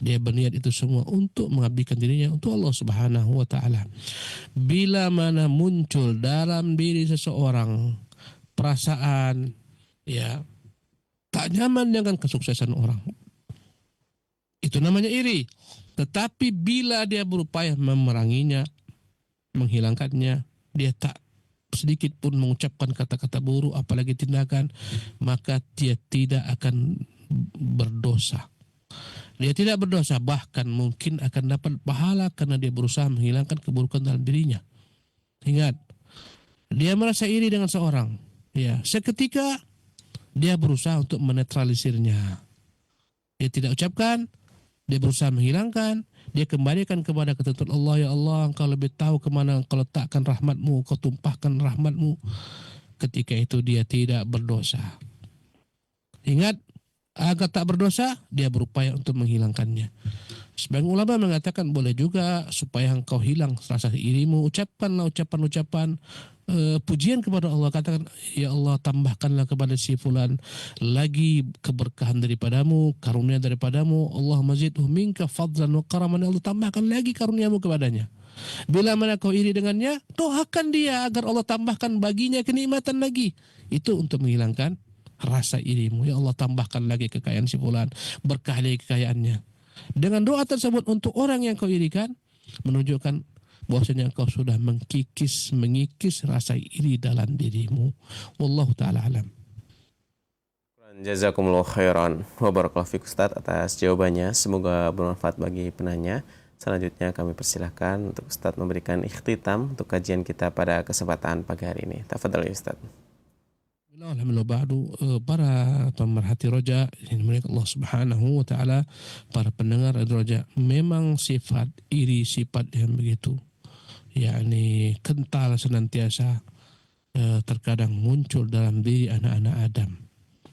dia berniat itu semua untuk mengabdikan dirinya untuk Allah Subhanahu wa taala. Bila mana muncul dalam diri seseorang perasaan tak nyaman dengan kesuksesan orang, itu namanya iri. Tetapi bila dia berupaya memeranginya, menghilangkannya, dia tak sedikit pun mengucapkan kata-kata buruk apalagi tindakan, maka dia tidak akan berdosa. Dia tidak berdosa, bahkan mungkin akan dapat pahala karena dia berusaha menghilangkan keburukan dalam dirinya. Ingat, dia merasa iri dengan seorang, seketika dia berusaha untuk menetralisirnya. Dia tidak ucapkan, dia berusaha menghilangkan, dia kembalikan kepada ketentuan Allah. Ya Allah, engkau lebih tahu kemana engkau letakkan rahmatmu, engkau tumpahkan rahmatmu. Ketika itu dia tidak berdosa. Ingat, agar tak berdosa, dia berupaya untuk menghilangkannya. Sebagian ulama mengatakan boleh juga supaya engkau hilang rasa irimu, ucapkanlah ucapan-ucapan pujian kepada Allah. Katakan, ya Allah, tambahkanlah kepada si fulan lagi keberkahan daripadamu, karunia daripadamu. Allah mazidhu minka fadlan wa karaman. Ya Allah, tambahkan lagi karuniamu kepadanya. Bila mana kau iri dengannya, doakan dia agar Allah tambahkan baginya kenikmatan lagi. Itu untuk menghilangkan rasa irimu. Ya Allah, tambahkan lagi kekayaan si fulan, berkah lagi kekayaannya. Dengan doa tersebut untuk orang yang kau irikan, menunjukkan bahwasanya engkau sudah mengikis rasa iri dalam dirimu. Wallahu ta'ala alam. Jazakumullah khairan wa barakallahu fiik Ustaz atas jawabannya. Semoga bermanfaat bagi penanya. Selanjutnya kami persilahkan untuk Ustaz memberikan ikhtitam untuk kajian kita pada kesempatan pagi hari ini. Tafadhal ya Ustaz. Alhamdulillah ba'du, para pemerhati Roja yang dimuliakan Allah Subhanahu wa taala, para pendengar Roja, memang sifat iri, sifat yang begitu yakni kental senantiasa terkadang muncul dalam diri anak-anak Adam.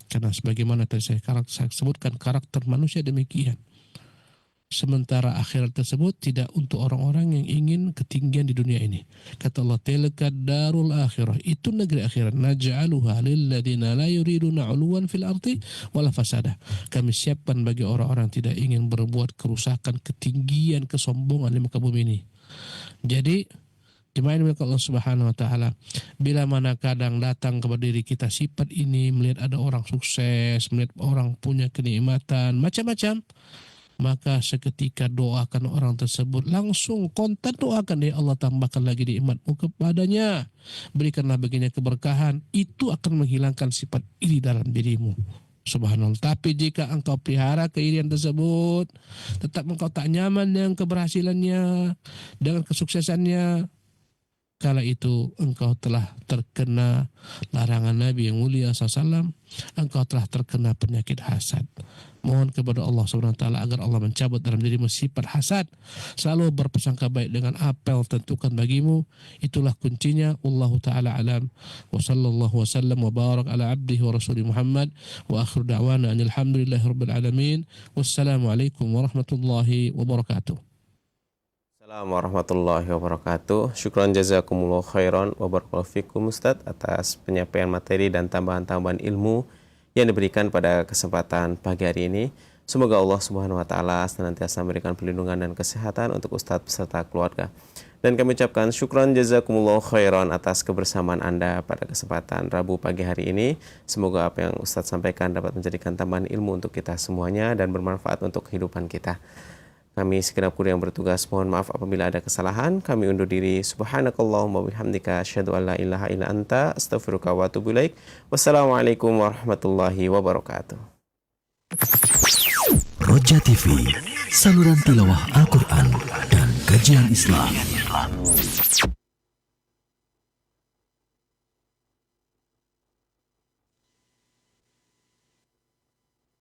Karena sebagaimana tadi saya sebutkan, karakter manusia demikian. Sementara akhirat tersebut tidak untuk orang-orang yang ingin ketinggian di dunia ini. Kata Allah, tilka darul akhirah, itu negeri akhirat. Naj'aluha lilladzina la yuriduna 'uluwan fil ardi wala fasada. Kami siapkan bagi orang-orang tidak ingin berbuat kerusakan, ketinggian, kesombongan di muka bumi ini. Jadi jemaah yang dimuliakan Allah Subhanahu wa taala, bila mana kadang datang kepada diri kita sifat ini, melihat ada orang sukses, melihat orang punya kenikmatan macam-macam, maka seketika doakan orang tersebut, langsung kontak doakan, ya Allah, tambahkan lagi nikmatmu kepadanya, berikanlah baginya keberkahan. Itu akan menghilangkan sifat iri dalam dirimu. Subhanallah. Tapi jika engkau pelihara keirian tersebut, tetap engkau tak nyaman dengan keberhasilannya, dengan kesuksesannya, kala itu engkau telah terkena larangan Nabi yang mulia SAW, engkau telah terkena penyakit hasad. Mohon kepada Allah SWT agar Allah mencabut dalam dirimu sifat hasad. Selalu berprasangka baik dengan apa yang tentukan bagimu. Itulah kuncinya. Wallahu ta'ala alam. Wa sallallahu wa sallam wa barak ala abdihi wa rasuli Muhammad. Wa akhiru da'wana anilhamdulillahi rabbil alamin. Wassalamualaikum warahmatullahi wabarakatuh. Assalamualaikum warahmatullahi wabarakatuh. Syukran jazakumullah khairan wa barakallahu fikum Ustaz atas penyampaian materi dan tambahan-tambahan ilmu yang diberikan pada kesempatan pagi hari ini. Semoga Allah Subhanahu wa taala senantiasa memberikan perlindungan dan kesehatan untuk Ustaz beserta keluarga. Dan kami ucapkan syukran jazakumullah khairan atas kebersamaan Anda pada kesempatan Rabu pagi hari ini. Semoga apa yang Ustaz sampaikan dapat menjadikan tambahan ilmu untuk kita semuanya dan bermanfaat untuk kehidupan kita. Kami segenap kru yang bertugas mohon maaf apabila ada kesalahan. Kami undur diri. Subhanakallahumma wabihamdika asyhadu an la ilaha illa anta astaghfiruka wa atubu ilaik. Wassalamualaikum warahmatullahi wabarakatuh. Roja TV, saluran tilawah Al-Quran dan kajian Islam.